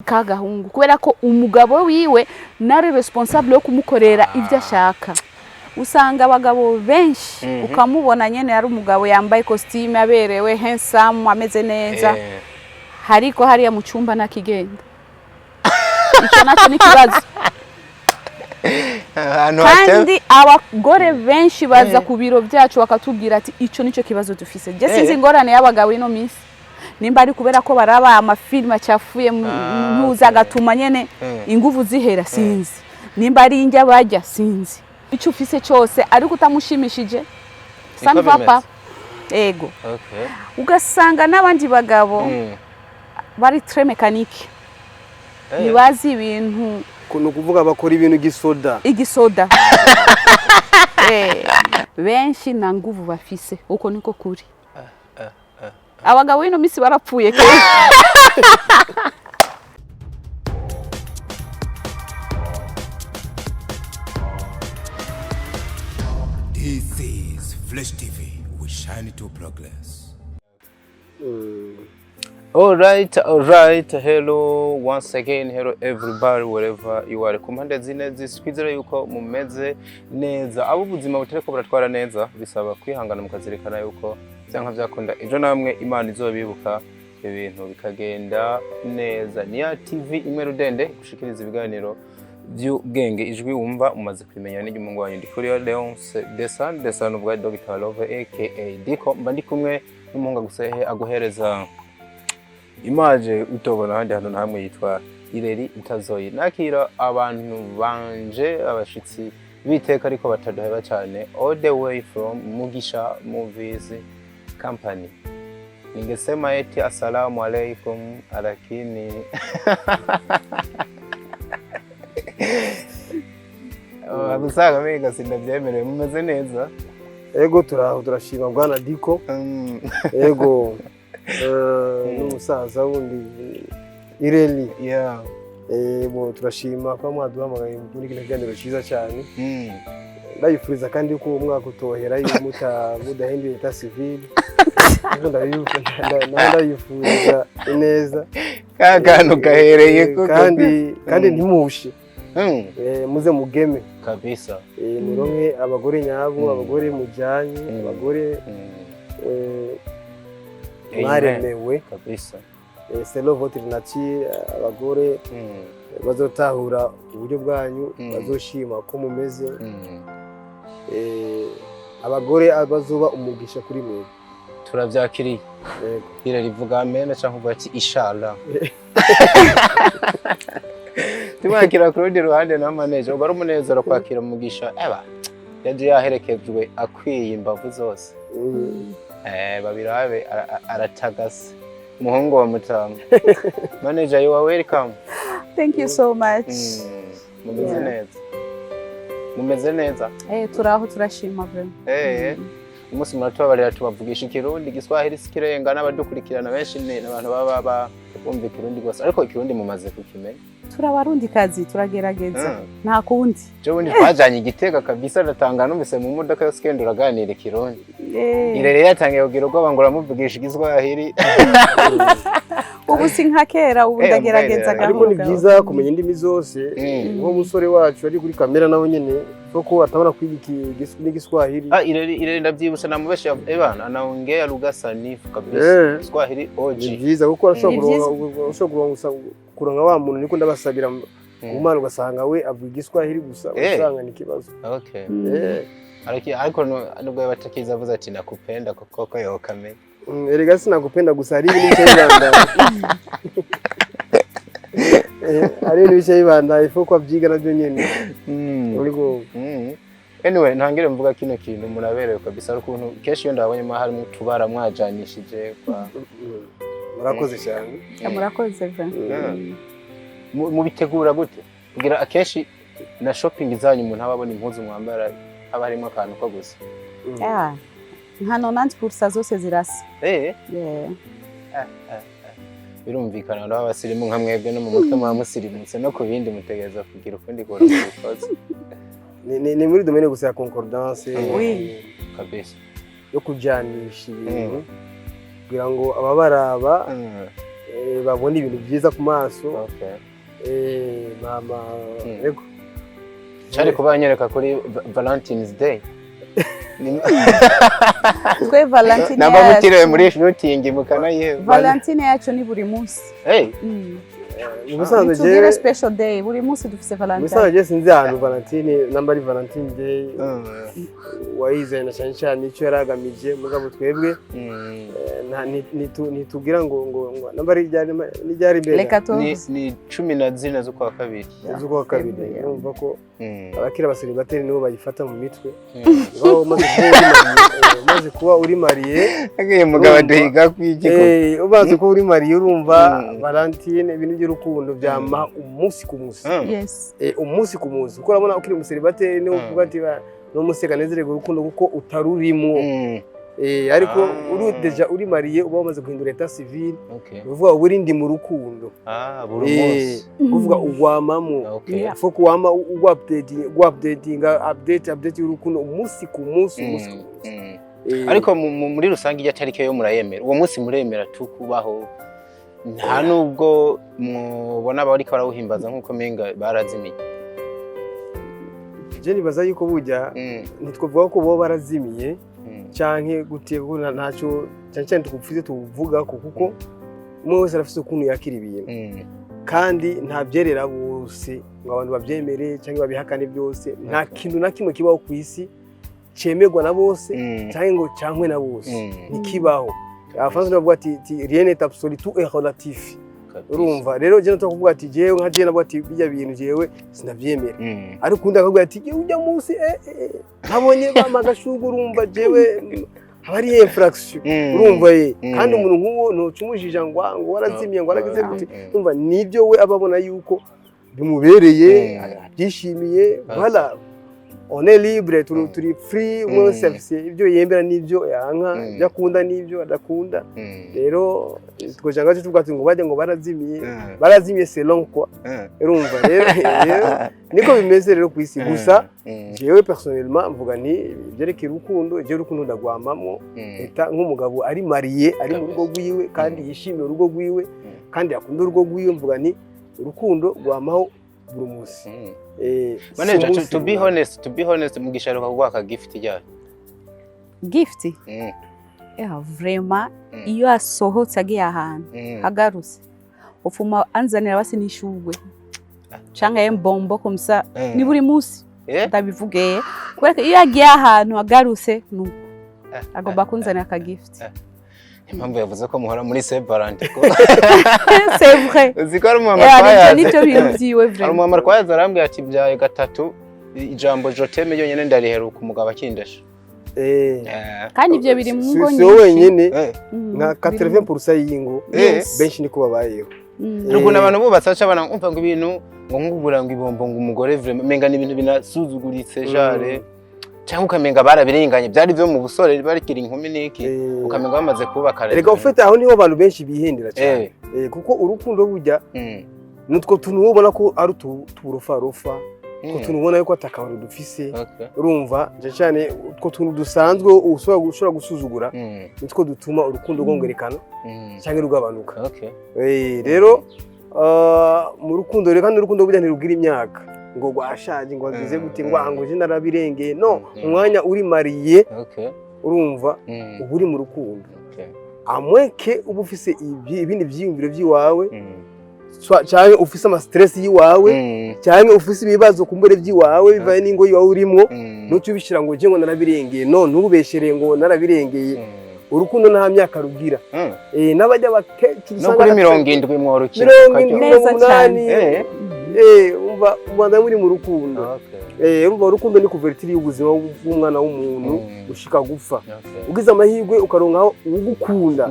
kagahungu kubera ko umugabo wiwe nari responsable yo kumukorera ivyo ashaka. Usanga abagabo benshi ukamubona nyene yari umugabo yambaye costume aberewe handsome ameze neza. Hariko hariya mu cyumba nakigenda. Ico naco nikibazo. Kandi abagore benshi baza ku biro byacu bakatubwira ati ico nico kibazo dufise. Je sinzi ingorane y'abagabo ino minsi. Nimba ari kubera ko baraba amafilm acafuye ntuza gatuma nyene inguvu zihera sinzi. Nimba ari injya bajya sinzi. Ico ufise cyose ariko utamushimishije. San papa. Ego. Okay. Ugasanga n'abandi bagabo bari très mécanique. Nibazi ibintu kuno kuvuga bakora ibintu igisoda. Benshi na nguvu bafise uko niko kuri. Abagabo ino misi barapfuye ke. This is Flash TV. We shine to progress. All right. Hello once again. Hello everybody wherever you are. Kumpande zine ziswizera yuko mumeze neza. Abo ubuzima butereko buratwara neza bisaba kwihangana mukazirikana yuko byanka byakunda ejo namwe Imana izobibuka ibintu bikagenda neza. Niya TV imwe rudende gushikiriza ibiganiro by'ubwenge ijwi wumva umaze kwimenya n'igimungu wanyu ndi kuri Leonce Desan ubwa Dr. Love aka Diko mba ndi kumwe n'umuhunga gusehe aguhereza image utobona handi hano namwe yitwa Ireri itazoyi nakira abantu banje abashitsi biteka ariko batadoheba cyane all the way from Mugisha Movies Company. Ningesema eti assalamu alaikum alakini abusaga mega sindavyemereye mumeze neza. Ego turashima bwana Diko. Ego n'umusaza wundi Ireli. Yeah. Bo turashima ko mwaduhamagaye muri kino kiganiro cyiza cyane. Ndayifuriza kandi ko umwaka utohera mudahinduye ta civil. Ndayifuriza neza. Kakano gahereye ko kandi ntimushe. Muze mugeme kabisa. Muronke abagore nyabo, abagore mujanye, abagore mwaremewe kabisa. C'est le votre nature abagore bazotahura uburyo bwanyu bazoshima ko mumeze. Abagore abazoba umugisha kuri mwe turavyakiriye. Ira rivuga amen cyangwa uvuga ati inshallah. Tumakira kurudi ruhande na manager ubara umunezero kwakira umugisha yaje yaherekejwe akwiye imbavu zose. Babirabe aratagase muhungu wa mutamu. Manager you are welcome. Thank you so much. Mumeze neza. Turaho turashima bwe. Umunsi muratubabarira tubavugisha ikirundi giswahili sikirenga n'abadukurikirana benshi n'abantu baba bumva ikirundi gose ariko ikirundi mumaze kukimenya. Turabarundi kazi turagerageza nta kundi. Je wundi twajanye igitega kabisa natanga numvise mu modoka yo skendo uraganira ikirundi. Irere yatangiye kugira ubwo bangura muvugisha igiswahili. Ubu sinka kera ubu ndagerageza gahunda. Ariko ni byiza kumenya indimi zose. Nko musore wacu ari kuri kamera nawe nyene soko atabona kwigiki n'igiswahili. Irere ndabyibusha namubesha ebana anaongea lugha sanifu kabisa. Kiswahili OG. Ni byiza kuko ashobora kuronka wa muntu niko ndabasabira umwana ugasanga we avuga igiswahili gusa usanga ni kibazo. Okay. Ariko nubwo yabatakiza avuze ati nakupenda koko yokamenya. Erega sinakupenda gusa ari ibintu cy'ibanda. Ari ibintu cy'ibanda ifo kwa byiga nabyo nyene. Uriko anyway ntangire mvuga kino kintu muraberewe kabisa ukuntu keshi yo ndabonye ma hari mutubara mwajanishije kwa murakoze cyane. Murakoze ve. Mubitegura gute kugira akeshi na shopping zanyu umuntu ababona impuzu mwambara aba harimo akantu ko gusa. Hano 90% zose zirasa. Birumvikana n'abasirimu nka mwebwe no mu mutwe mwamusirimutse no ku bindi mutegereza kugira ukundi gora mukoze. Ni muri domaine gusa ya concordance. Oui. Kabisa. Yo kujanisha ibintu kugira ngo ababaraba babona ibintu byiza ku maso. Okay. Mama ego cyari kubanyereka kuri Valentine's Day. Twe Valentine Namba mutiriwe muri shooting mukana yewe. Valentine yacu ni buri munsi. Ubusanzwe je special day buri munsi dufise Valentine. Ubusanzwe je sinzi ahantu Valentine namba ari Valentine Day. Wayizana cyane icyo yaragamije mugabo twebwe nitugira ngo namba ari ryari mbere ni 14 z'ukwa kabiri. Z'ukwa kabiri numva ko abakira basiribateri nibo bayifata mu mitwe. Ngo maze kuba uri mariye agiye mugabo aduhiga kwigiko. Ubaze ko uri mariye urumva Valentine ibintu by'urukundo byama umunsi ku munsi. Yes. Umunsi ku munsi kuko urabona ukiri umusiribateri niwo kuvuga ati no museka nezerego urukundo kuko utarurimo. Ariko deja uri mariye uba wamaze guhindura etat civil. Uvuga uburindi mu rukundo. Buri munsi. Uvuga ugwamamo. Foko wama update y'urukundo umunsi ku munsi. Ariko muri rusange ijya tarike yo murayemera. Uwo munsi muremera tukubaho. Nta nubwo mubona bari ko barawuhimbaza nkuko menga barazimiye. Je nibaza yuko bujya nitwovuga ko bo barazimiye canke gutiye ko ntacyo cyane tukupfize tuvuga kuko umwe wese arafise ukuntu yakira ibintu kandi nta byerera bose ngo abantu babyemere cyangwa babihakane byose nta kintu na kimwe kibaho ku isi cemerwa na bose cyangwa ngo cyankwe na bose nikibaho. Abafaransa bavuga ati rien n'est absolu, tout est relatif. Urumva rero je ntakuvuga ati jewe nka je nabwo ati bijya bintu jewe sinavyemera. Ariko kundi akavuga ati ujya munsi nabonye bamagashugo urumva jewe abari infraction urumva kandi umuntu nk'uwo ntucumujija ngo warazimiye ngo waragize gute urumva nibyo we ababona yuko bimubereye byishimiye voilà. On est libre, turi free, umwe service ibyo yembera nibyo yanka byakunda nibyo adakunda. Rero twojanga cyo tuvuga ngo bajye ngo barazimiye selon quoi. Urumva rero niko bimeze rero ku isi gusa jewe personnellement mvuga ni byerekeye urukundo je urukundo ndagwamamo eta nk'umugabo ari mariye ari mu rugo rwiwe kandi yishimiye urugo rwiwe kandi akunda urugo rwiwe mvuga ni urukundo rwamaho buri munsi. Manager, to be honest, mugisharuka kugwaka gift yawe. Gift? Vraiment, iyo asohotse agiye ahantu agarutse ufuma anzanira basi nishugwe cyangwa yembombo komsa ni buri munsi ndabivuge kubera iyo agiye ahantu agarutse nuko agomba kunzanira ka gift. Impamvu yavuze ko muhora muri Saint Valentin ko c'est vrai. Zikora mu mama nicyo bintu byiwe vrai. Ari mu mama twaza arambwiye ati byaye gatatu ijambo joteme yonyene ndariheruka umugabo akindasha. Kandi ibyo biri mu ngo nyinshi. So wenyene nka 80% y'ingo benshi niko babayeho. Ruguna abantu bubatsa cyabana umva ngo ibintu ngo nkubura ngo ibombo ngo umugore vraiment menga n'ibintu binasuzuguritse jare. Cyangwa ukamenga barabirenganye byari byo mu busore barikira inkumi niki ukamenga bamaze kubaka rero. Rega ufite aho niho abantu benshi bihindira cyane. Kuko urukundo bujya nutwo tuntu ubona ko ari turufa ko tunubona yuko atakabaro dufise. Urumva cyane utwo tuntu dusanzwe ushobora gusuzugura nitwo dutuma urukundo rwongerekana cyangwa rugabanuka. Rero mu rukundo rero kandi urukundo bujya ntirugira imyaka ngo gwashaje ngo agize gute ngo je narabirengeye no umwanya uri mariye urumva uburi mu rukundo amweke ubufise ibindi byiyumviro byiwawe cyane ufise ama stress yiwawe cyane ufise ibibazo kumbere byiwawe bivaye n'ingo yiwawe urimo nucyo bishira ngo je ngo narabirengeye no ntubeshereye ngo narabirengeye urukundo nta myaka rugira n'abajya bakecuru no kuri 70 mworukira neza cyane umva ubanda muri mu rukundo urumva urukundo ni kuvertiri y'ubuzima bw'umwana w'umuntu ushika gupfa ugize amahirwe ukaronkaho ugukunda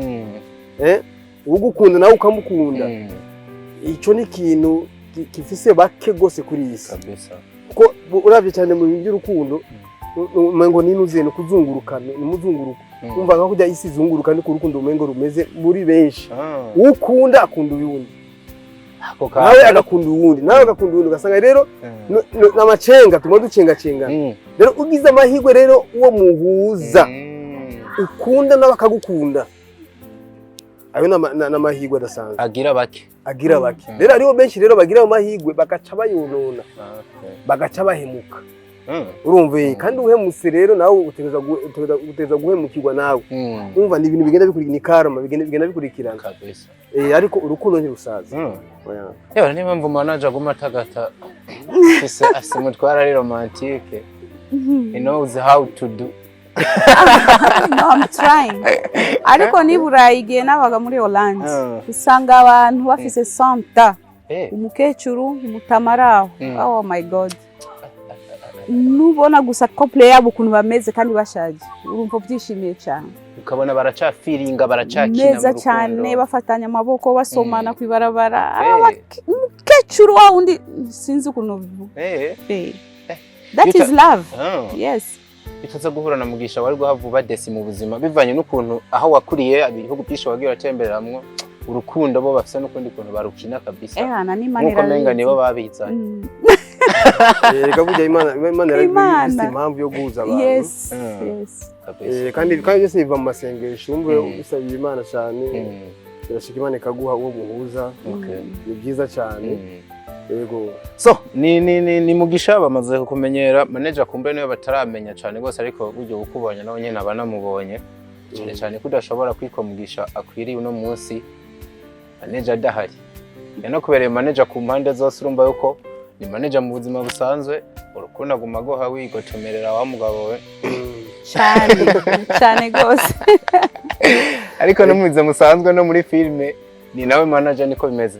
ugukunda nawe ukamukunda ico ni kintu kifise bake gose kuri isi kuko uravye cyane mu bintu by'urukundo umengo ninuze no kuzungurukana ni muzunguruko umva nka kujya isi zunguruka ni ku rukundo umengo rumeze muri benshi ukunda akunda uyundi nawe agakunda uwundi nawe agakunda uwundi ugasanga rero n'amacenga tuma ducenga rero ugize amahirwe rero uwo muhuza ukunda nawe akagukunda ayo n'amahigwe adasanzwe agira bake rero ariho benshi rero bagira amahigwe bagaca bayonona bagaca bahemuka urumve kandi uhemutse rero nawe uteza guhemukirwa nawe umva ni ibintu bigenda bikurikirana ni karma bigenda bikurikirana kabisa ariko urukundo ntirusaza yewe niyo mpamvu manager gumatagata asimutwara ari romantique he knows how to do no, I'm trying. Ariko ni Burayi igihe nabaga muri Hollande usanga abantu bafise santa umukecuru umutamaraho oh my god nubona gusa couple yabo ukuntu bameze kandi bashaje urumva byishimiye cyane ukabona baracafiringa baracakina neza cyane bafatanya amaboko basomana kwibarabara umukecuru wa undi sinzi ukuntu bivuga that is love yes bitaza guhura na mugisha wari guhavuba desi mu buzima bivanye n'ukuntu aho wakuriye ibihugu byinshi wagiye uratembereramwo urukundo bo bafise n'ukundi kuntu barukina kabisa n'imanira menga nibo babizanye reka burya imana yarabise impamvu yo guhuza abantu yes kandi byose biva mu masengesho umwe usabye imana cyane birashika imana ikaguha uwo guhuza ni byiza cyane yego so ni mugisha bamaze kumenyera manager kumbe niyo bataramenya cyane gose ariko buryo ukubonye nawe nyene abanamubonye cyane kudashobora kwikomugisha akwiriye uno munsi manager adahari no kubereye manager ku mpande zose urumva yuko ni manager mu buzima busanzwe urukundo aguma goha wigotomerera wa mugabo we cyane gose ariko no mu buzima busanzwe no muri filme ni nawe manager niko bimeze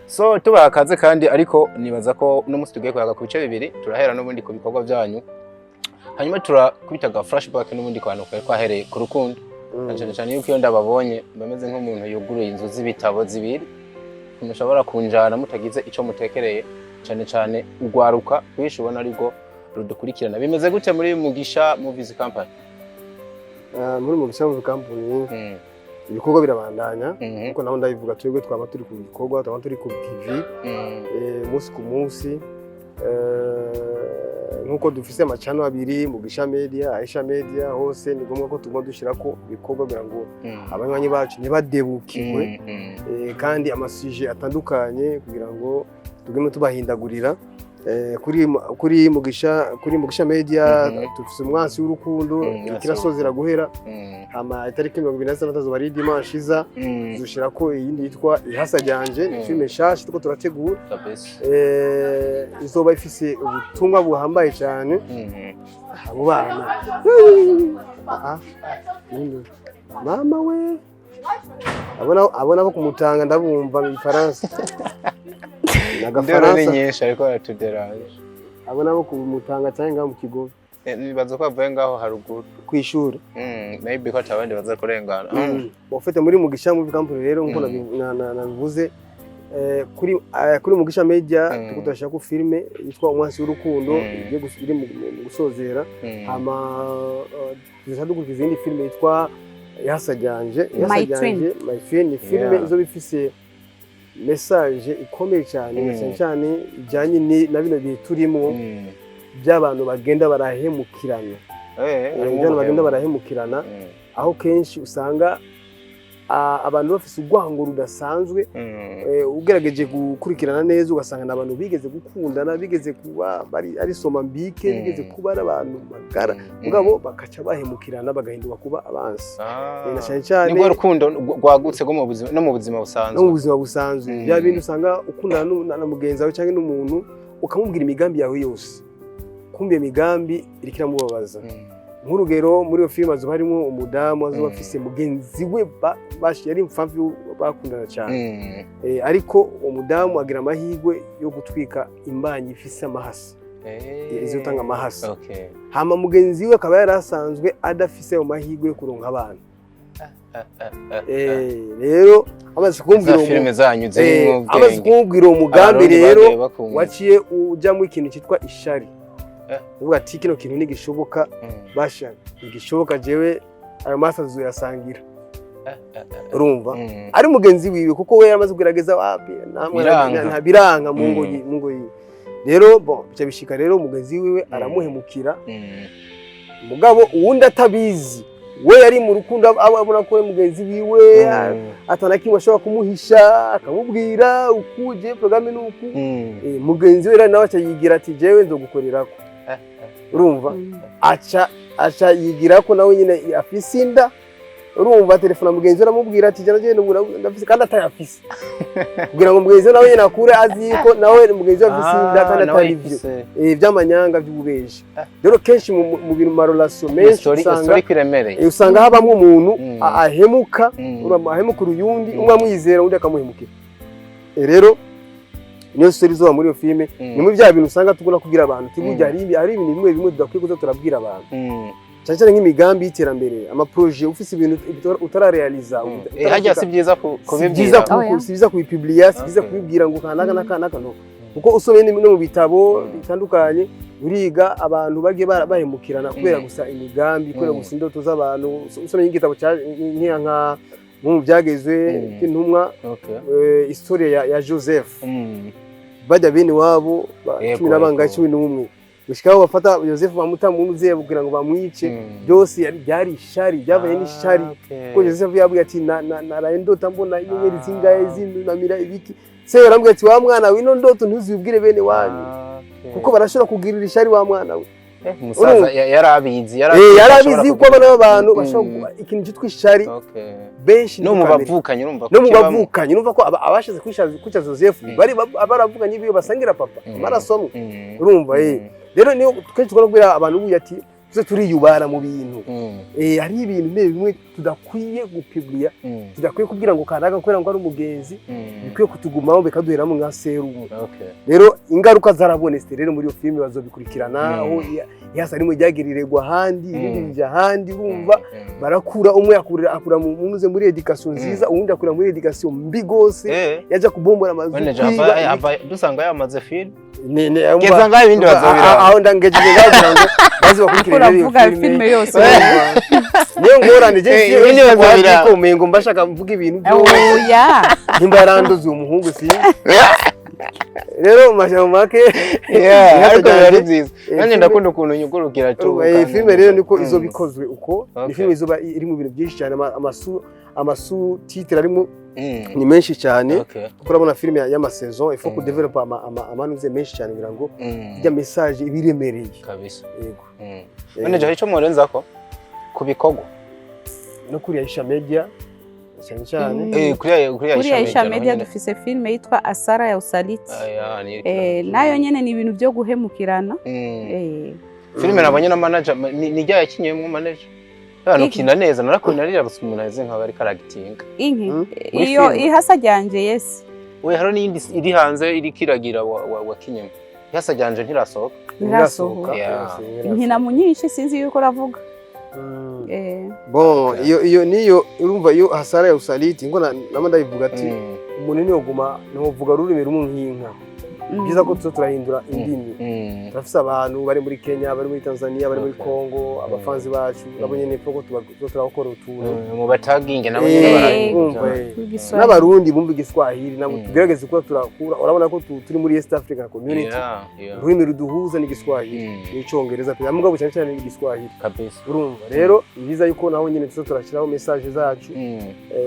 so tubakaze kandi ariko nibaza ko no musi tugiye kuyaga ku bice bibiri turahera n'ubundi ku bikorwa byanyu hanyuma turakubitaga flashback n'ubundi kwantu kwahereye ku rukundo cyane yuko iyo ndababonye bameze nk'umuntu yuguruye inzu z'ibitabo zibiri mushobora kunjana mutagize ico mutekereye cyane ugwaruka kwishubona ariko rudukurikirana bimeze gute muri Mugisha Movies Company muri Mugisha Movies Company ibikorwa birabandanya kuko naho ndabivuga twebwe twaba turi ku bikorwa twaba turi ku TV umunsi ku munsi nkuko dufise amachano abiri Mugisha Media Aisha Media hose ni ngombwa ko tugomba dushirako ibikorwa kugira ngo abanywanyi bacu ntibadebukirwe kandi amasije atandukanye kugira ngo tugeme tubahindagurira kuri Mugisha Media tufise umwansi w'urukundo kirasozera guhera hama itariki 26 zobari dimanche iza dushirako iyindi yitwa ihasa ryanje ni filme shashi tuko turategura izoba ifise ubutumwa buhambaye cyane abo bana mama we abona ko kumutanga ndabumva mu Faransa nagafaransa nyesha ariko aratuderanje abona ko kumutanga cyangwa mu kigo nibaza ko avuye ngaho haruguru kwishura maybe ko atabandi baza kurengana ufite muri Mugisha Movies Company rero nko nabivuze kuri Mugisha Media tukudashaka ku filme yitwa umwansi w'urukundo igiye gusubira mu gusozera ama dushaka izindi filme yitwa ihasa ryanje My Twin ni filme izo bifise message ikomeye cyane cyane ijyanye na bino bihe turimo by'abantu bagenda barahemukirana aho kenshi usanga abantu bafise ugwango rudasanzwe ugerageje gukurikirana neza ugasanga nabantu bigeze gukundana bigeze kuba bari ari soma mbike bigeze kuba ari abantu magara mugabo bakaca bahemukirana bagahinduka kuba abansi cyane ni rukundo rwagutse go mu buzima no mu buzima busanzwe bya bintu usanga ukundana na mugenzi wawe cyangwa n'umuntu ukamubwira imigambi yawe yose kumbe imigambi irikira mubabaza nk'urugero muri iyo filime azo harimo umudamu azo bafise mugenzi we bashi yari mfamvu bakundana cyane ariko umudamu agira amahigwe yo gutwika imbanyi ifise amahasi izo tanga amahasi hama mugenzi we akaba yarasanzwe adafise ayo mahigwe yo kuronka abana rero amaze kumbwira umugambi rero waciye ujyamo ikintu cyitwa ishari uvuga ati kino kintu nigishoboka basha nigishoboka jewe ayo masazu yasangira urumva ari mugenzi wiwe kuko we yamaze kugerageza wapi nta biranga mu ngo yi rero bica bishika rero mugenzi wiwe aramuhemukira mugabo uwundi atabizi we yari mu rukundo abona ko mugenzi wiwe atanakimwe ashobora kumuhisha akamubwira ukuje programme nuku mugenzi we nawe acayigira ati jewe nzogukorerako urumva aca yigira ko nawe nyine afise inda urumva telefona mugenzi we aramubwira ati jana je ndafise kandi atayafise kugira ngo mugenzi we nawe nyine akure azi ko nawe mugenzi we afise inda kandi atarivyo vy'amanyanga vy'ububeshi rero kenshi mu bintu ma relation menshi usanga habamwe umuntu ahemuka ahemuka uyundi umwe amwizera undi akamuhemukira rero niyo story zo muri iyo filme ni mu bya bintu usanga tuguna kugira abantu tibujya ari ibintu bimwe tudakwiye kuza turabwira abantu cyane nk'imigambi y'iterambere ama projet ufise ibintu utararealiza hajya si byiza kubibwira si byiza kubipublier si byiza kubibwira ngo kanaka no kuko usomye no mu bitabo bitandukanye uriga abantu bagiye bahemukirana kubera gusa imigambi kubera gusa indoto z'abantu usomye igitabo nka mu byagezwe cy'intumwa historia ya Joseph bajya bene wabo 11 gushikaho bafata Joseph bamuta mu ntuze kugira ngo bamwice byose byari ishari byabaye n'ishari ko Joseph yabuye ati naraye ndota mbona inyenyeri zingaye zinamira ibiki se yarambwiye ati wa mwana wino ndoto ntuzibwire bene wanyu kuko barashobora kugirira ishari wa mwana we musaza yarabizi ko abana b'abantu bashobora ikintu cyitwa ishari benshi no mu bavukanye urumva ko abashize kwica Joseph bari baravuganye biyo basangira papa marasomwe urumva rero niyo twese tugomba kubwira abantu ubu ati tuze turiyubara mu bintu hari ibintu bimwe tudakwiye gupublia tudakwiye kubwira ngo kanaka kwera ngo ari umugenzi bikwiye kutugumaho bekaduheramo nka serumu rero ingaruka zarabonetse rero muri iyo filme bazobikurikirana aho yasa rimwe ryagirirwa handi ibindi bija handi urumva barakura umwe akura mu muze muri education nziza uwundi akura muri education mbi gose yaje kubombora amazu dusanga yamaze film keza ngayo ibindi bazobira aho ndangeje ngagira ngo bazi bakurikirana iyo filme yose niyo ngorane je ibindi bazobira ko mengo mbashaka mvuga ibintu byo imbarandozi umuhungu si rero mashamo make ariko yari byiza nanjye ndakunda ukuntu nyugurukira cyo filme rero niko izo bikozwe uko ni filme izoba iri mu bintu byinshi cyane amasu titre arimo ni menshi cyane kuko urabona filme y'ama saison il faut que develop amanuze menshi cyane kugira ngo ijya message ibiremereye kabisa yego none je hico morenza ko kubikogwa no kuri Aisha Media cyane kuri Aisha Media dufise filme yitwa Asara ya Usaliti nayo nyene ni ibintu byo guhemukirana filme nabonye na manager ni rya yakinyemo manager hano kina neza narakunarira gusa umuntu aze nka bari karagitinga iyo ihasa ryanje yes we haro ni iri hanze iri kiragira wa kinyemo ihasa ryanje ntirasohoka nkina mu nyinshi sinzi yuko ravuga bon iyo niyo urumva iyo Hasara ya Usaliti ngo namanda ivuga ati umuntu niyo guma no vuga rurimi rumwe nk'inka byiza ko turahindura indimi turafise abantu bari muri Kenya bari muri Tanzania bari muri Congo abafanzi bacu nabonye ne poko turakora utuntu mu bataginge nabo nyine n'abarundi bumva igiswahili nabo tugerageze ko turakura urabona ko turi muri East African Community ururimi ruduhuza n'igiswahili n'icyongereza pe amugabo cyane cyane n'igiswahili kabisa urumva rero ibiza yuko naho nyine turashiraho message zacu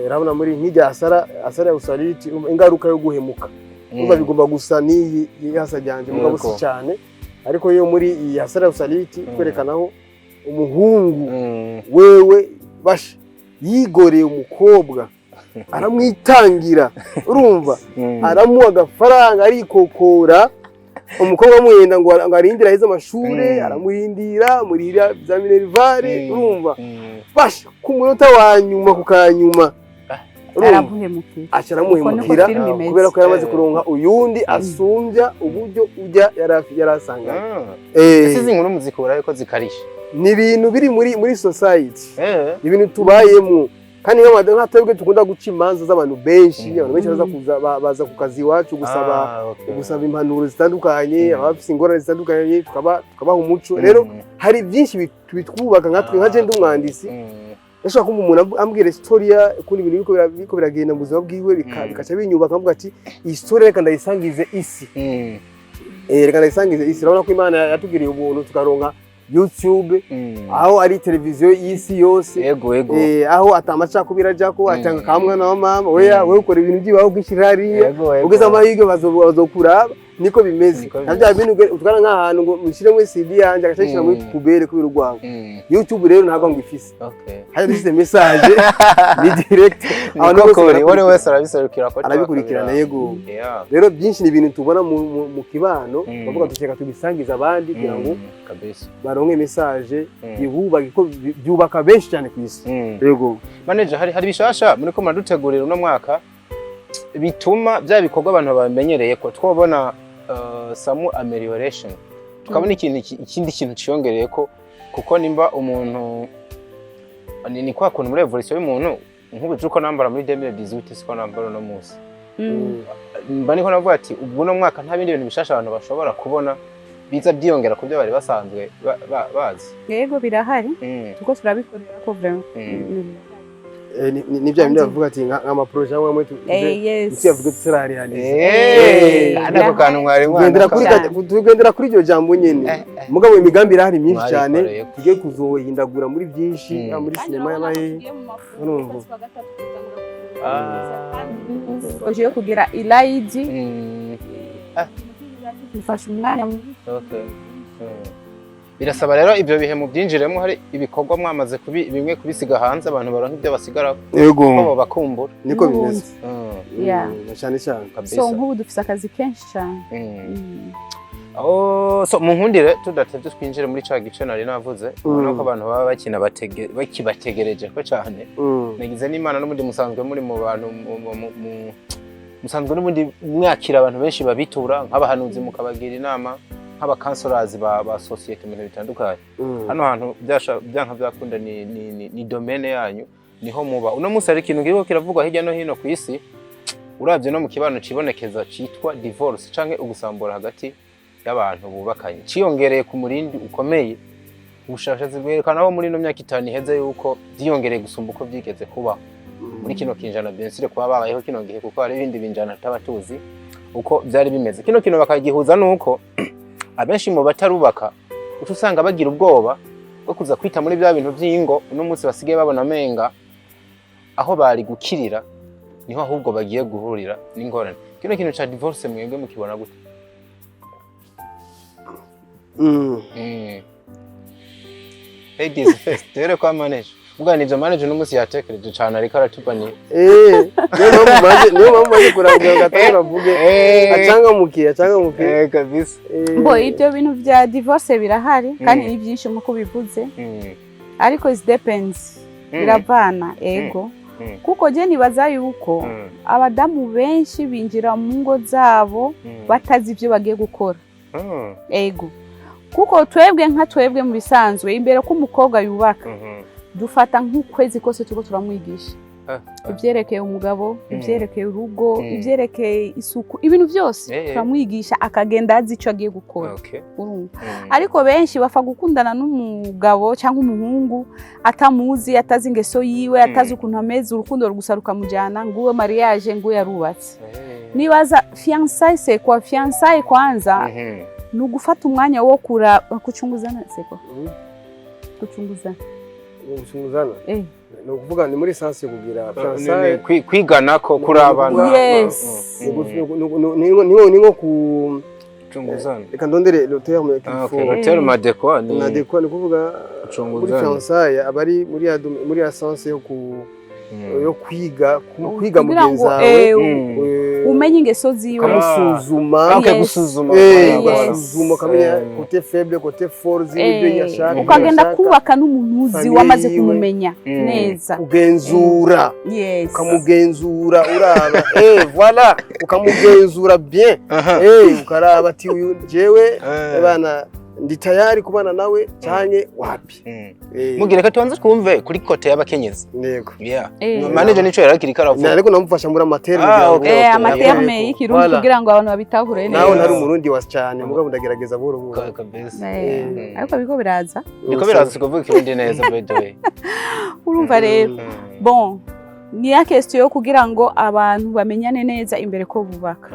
urabona muri nk'ijya Hasara ya Usaliti ingaruka yo guhemuka kuba bigomba gusa ni yihasa ryanje mugabo si cyane ariko yo muri iyi Hasara ya Usaliti kwerekanaho umuhungu wewe basha yigoreye umukobwa aramwitangira urumva aramuha agafaranga arikokora umukobwa amuyenda ngo arindira heza amashure aramuhindira murira za minervare urumva basha ku munota wa nyuma kukanyuma aramuhemukira kubera ko yamaze kuronka uyundi asumbya uburyo ujya yarasanga ese inkuru muzikura ariko zikarisha ni ibintu biri muri society ibintu tubayemo kandi nka twebwe tukunda guca imanza z'abantu benshi abantu benshi baza ku kazi iwacu gusaba impanuro zitandukanye abafite ingorane zitandukanye tukabaha umuco rero hari byinshi bitwubaka nka je ndi umwandisi nashaka kumva umuntu ambwira historia kundi ibintu biko biragenda mu buzima bwiwe bikaca binyubaka avuga ati historia reka ndayisangize isi reka ndayisangize isi urabona ko Imana yatugiriye ubuntu tukaronka YouTube aho ari televiziyo y'isi yose yego aho atamacakubira ajako atanga kamwana wa mama wewe ukora ibintu byibaho gishirariye ugeze amahirwe bazokuraba niko bimeze navya bintu utwara nk'ahantu ngo mushire muri CD yanje agashishira muri kubere kubira urwango YouTube rero ntabwo ngifise haje dufite message ni direct abantu bose wore wese arabiserukira ko arabikurikirana yego rero byinshi ni ibintu tubona mu kibano bavuga dushaka tubisangiza abandi kugira ngo kabisa baronke message yubaka ko byubaka benshi cyane ku isi yego manager hari bishasha muri ko muradutegurira uno mwaka bituma bya bikorwa abantu bamenyereye ko twobona some amelioration tukabona ikindi kintu cyongereye ko kuko nimba umuntu ni kwa kuntu muri evolution y'umuntu nk'ubujuko nambara muri 2018 siko nambara no munsi mba niko navuga ati ubwo no mwaka nta bindi bintu bishasha abantu bashobora kubona biza byiyongera ku byo bari basanzwe bazi yego birahari tuko turabikorera ko vraiment ni bya bindi bavuga ati nk'ama projet amwe tuzi yavuga tsirari hani anako kantu mwari tugendera kuri iryo jambo nyene mugabo imigambi irahari myinshi cyane tugiye kuzohindagura muri byinshi muri sinema y'abahe urumva oje kugira ilaidi bifasha umwanya birasaba rero ibyo bihe mu byinjiremo hari ibikorwa mwamaze bimwe kubisiga hanze abantu baronka ibyo basigara yego bakumbura niko bimeze cyane so nk'ubu dufise akazi kenshi cyane so mu nkundire tudatevye twinjire muri ca gice nari navuze nuko abantu baba bakina bakibategereje ko cyane nagize n'Imana n'ubundi musanzwe muri mu bantu musanzwe n'ubundi mwakira abantu benshi babitura nk'abahanuzi mukabagira inama nk'abakansorazi ba societe mu bintu bitandukanye hano hantu byanka byakunda ni domaine yanyu niho muba uno munsi ari ikintu ngiriko kiravugwa hirya no hino ku isi uravye no mu kibano cibonekeza citwa divorce canke ugusambura hagati y'abantu bubakanye ciyongereye ku murindi ukomeye ubushakashatsi bwerekana aho muri no myaka 5 iheze yuko byiyongereye gusumba uko byigeze kubaho muri kino kinjana bensire kuba babayeho kino gihe kuko hari ibindi binjana tabatuzi uko byari bimeze kino bakagihuza nuko abenshi mu batarubaka usanga bagira ubwoba bwo kuza kwita muri bya bintu by'ingo uno munsi basigaye babona menga aho bari gukirira niho ahubwo bagiye guhurira n'ingorane kino kintu cha divorce mwebwe mukibona gute ladies first dere kwa manager ubwo nivyo manager n'umunsi yatekereje cyane ariko aratubani niyo mpamvu baje kurangira gatanga bavuge acanga mukiye kabisa mbo ibyo bintu bya divorce birahari kandi ni byinshi nko bivuze ariko it depends biravana ego kuko je nibaza yuko abadamu benshi binjira mu ngo zabo batazi ibyo bagiye gukora ego kuko twebwe mu bisanzwe imbere ko umukobwa yubaka dufata nk'ukwezi kose tuko turamwigisha ibyerekeye umugabo ibyerekeye urugo ibyerekeye isuku ibintu byose turamwigisha akagenda azi icyo agiye gukora ariko benshi bafa gukundana n'umugabo cyangwa umuhungu atamuzi atazi ingeso yiwe atazi ukuntu ameze urukundo rugusa rukamujyana nguwe mariage nguwe yarubatse nibaza fiançailles c'est quoi fiançailles kwanza ni ugufata umwanya wo kuchunguzana seko kuchunguzana ni ukuvuga ni muri sanse kugira fiançailles kwigana ko kuri abana yes ni nko ku chunguzana reka ndondere le terme le terme adéquat ni kuvuga muri fiançailles abari muri ya sanse yo kwiga mugenzi wawe umenye ingeso ziwe kamusuzuma kamenya côté faible côté fort z'ibyo yashaka ukagenda kubaka n'umunuzi wamaze kumumenya neza ugenzura ukamugenzura uraba voilà ukamugenzura bien ukaraba ati uyu jewe bana ndi tayari kubana nawe cyane wapi mugire ka tuanze twumve kuri kote y'abakenyezi yego manager nico yarakiri karavuga ariko namufasha muri amaterme amaterme y'ikirundi kugira ngo abantu babitahure neza naho ntari umurundi was cyane mugabo ndagerageza buhoro buhoro kabisa ariko biko biraza kuvuga ikirundi neza by the way urumva rero bon ni ya question yo kugira ngo abantu bamenyane neza imbere ko bubaka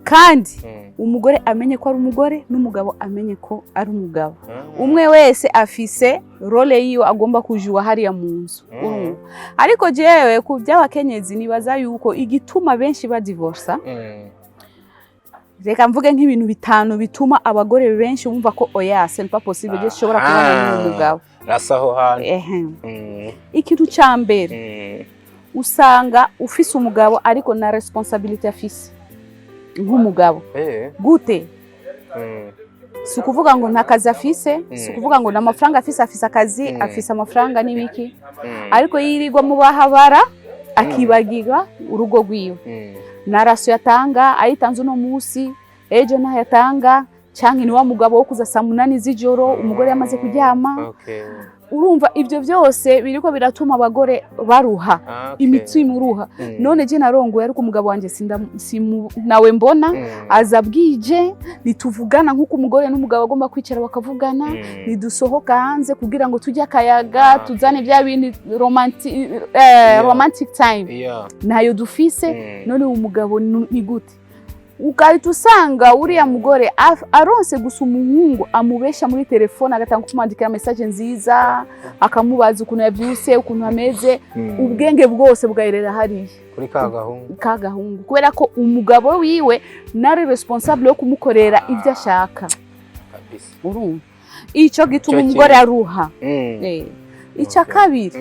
kandi umugore amenye ko ari umugore n'umugabo amenye ko ari umugabo. Umwe wese afise role yiwe agomba kujua hariya mu nzu. Ariko jewe ku by'abakenyezi nibaza yuko igituma benshi ba divorce reka mvuge nk'ibintu bitanu bituma abagore benshi bumva ko oya c'est pas possible je shobora kubana n'umugabo. Rasaho hano. Ikintu cyambere usanga ufise umugabo ariko na responsabilité afise nk'umugabo. Gute? Si ukuvuga ngo nta kazi afise, si ukuvuga ngo n'amafaranga afise akazi, afise amafaranga n'ibiki. Ariko yirirwa mu bahabara akibagirwa urugo rwiwe. Naraso yatanga ayitanze no musi, ejo nta yatanga, canke ni wa mugabo wo kuza saa 8 z'ijoro umugore yamaze kuryama. Urumva ivyo byose biriko biratuma abagore baruha, imitsi imuruha. None je narongoye ariko umugabo wanje nawe mbona azabwije nituvugana nkuko umugore n'umugabo agomba kwicara bakavugana, nidusohoka hanze kugira ngo tujye akayaga tuzane bya bintu romantic time. Nayo dufise none umugabo ni gute? Ukahita usanga uriya mugore aronse gusa umuhungu amubesha muri telefone agatanga kumwandikira message nziza akamubaza ukuntu yabyuse ukuntu ameze ubwenge bwose bwaherera hariya kuri kagahungu kubera ko umugabo wiwe nari responsable yo kumukorera ibyo ashaka kabisa. Urumva ico gituma umugore aruha. Icya kabiri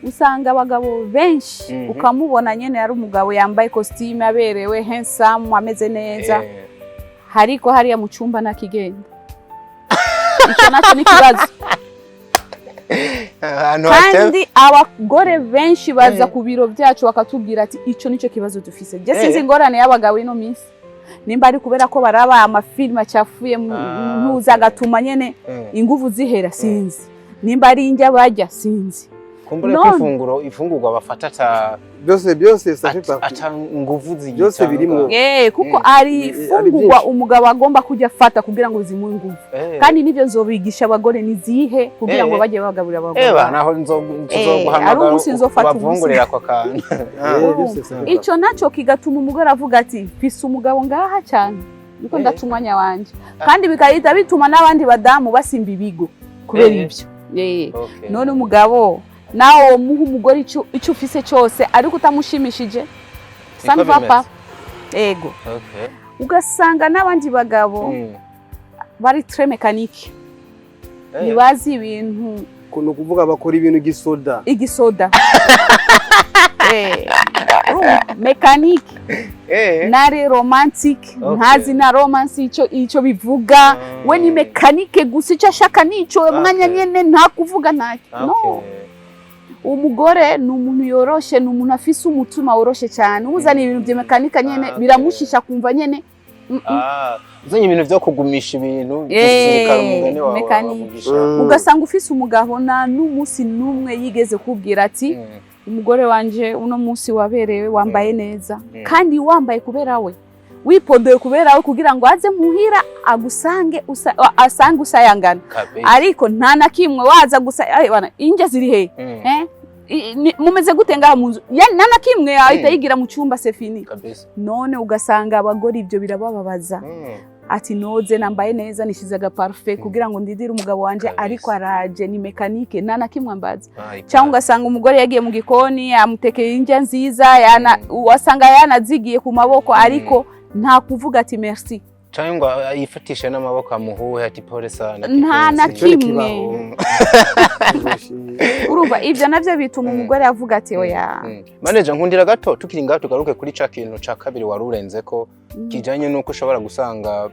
usanga abagabo benshi ukamubona nyene ari umugabo yambaye costume aberewe handsome ameze neza hariko hariya mu cyumba nakigenda. Ico naco ni kibazo. Kandi abagore benshi baza ku biro byacu bakatubwira ati ico nico kibazo dufise. Je sinzi ingorane y'abagabo ino minsi nimba ari kubera ko baraba amafilm acafuye ntuza gatuma nyene inguvu zihera sinzi. Nimba ari injya bajya sinzi. Kumbure ifungurwa bafata byose safipa ata nguvu zigiye byose birimo. Kuko ari fungurwa umugabo agomba kujya afata kugira ngo zimu nguvu. Kandi nivyo nzobigisha abagore nizihe kugira ngo bajye bagaburira abagore. Naho nzoguhamagara bavungurira kwa kana. Ico naco kigatuma umugore avuga ati fise umugabo ngaha cyane niko ndatumwanya wanje. Kandi bikahita bituma n'abandi badamu basimba ibigo kubera ibyo. None umugabo nawo muha umugore icyo ufise cyose ariko utamushimishije sanu papa ugasanga n'abandi bagabo bari très mécanique nibazi ibintu kuno kuvuga bakora ibintu igisoda mécanique nari romantique ntazi na romance ico bivuga we ni mécanique gusa icyo ashaka nico mwanya nyene nta kuvuga ntacyo. No, umugore ni umuntu yoroshe, ni umuntu afise umutima woroshe cyane. Uzana ibintu bya mekanika nyene biramushisha kumva nyene uzanye ibintu byo kugumisha ibintu gisirikara umugani wawe ugasanga ufise umugabo na n'umunsi numwe yigeze kubwira ati umugore wanje uno munsi waberewe wambaye neza kandi wambaye kubera we wipodeye kubera we kugira ngo aze muhira agusange asange usayangana ariko nta nakimwe waza gusa bana inje ziri he mumeze gute ngaha munzu nta nakimwe ahita yigira mu cyumba sefini. None ugasanga abagore ibyo birabababaza ati noze nambaye neza nishizaga parfait kugira ngo ndidire umugabo wanje ariko araje ni mekanike nta nakimwe ambaza. Cyangwa ugasanga umugore yagiye mu gikoni amutekeye inje nziza wasanga yanazigiye ku maboko ariko nta kuvuga ati merci cyangwa yifatisha n'amaboko amuhuwe ati pole sana nta nakimwe. Urumva ibyo navyo bituma umugore avuga ati oya manager nkundira gato tukiri ngaho tugaruke kuri ca kintu ca kabiri warurenze ko kijanye nuko ushobora gusanga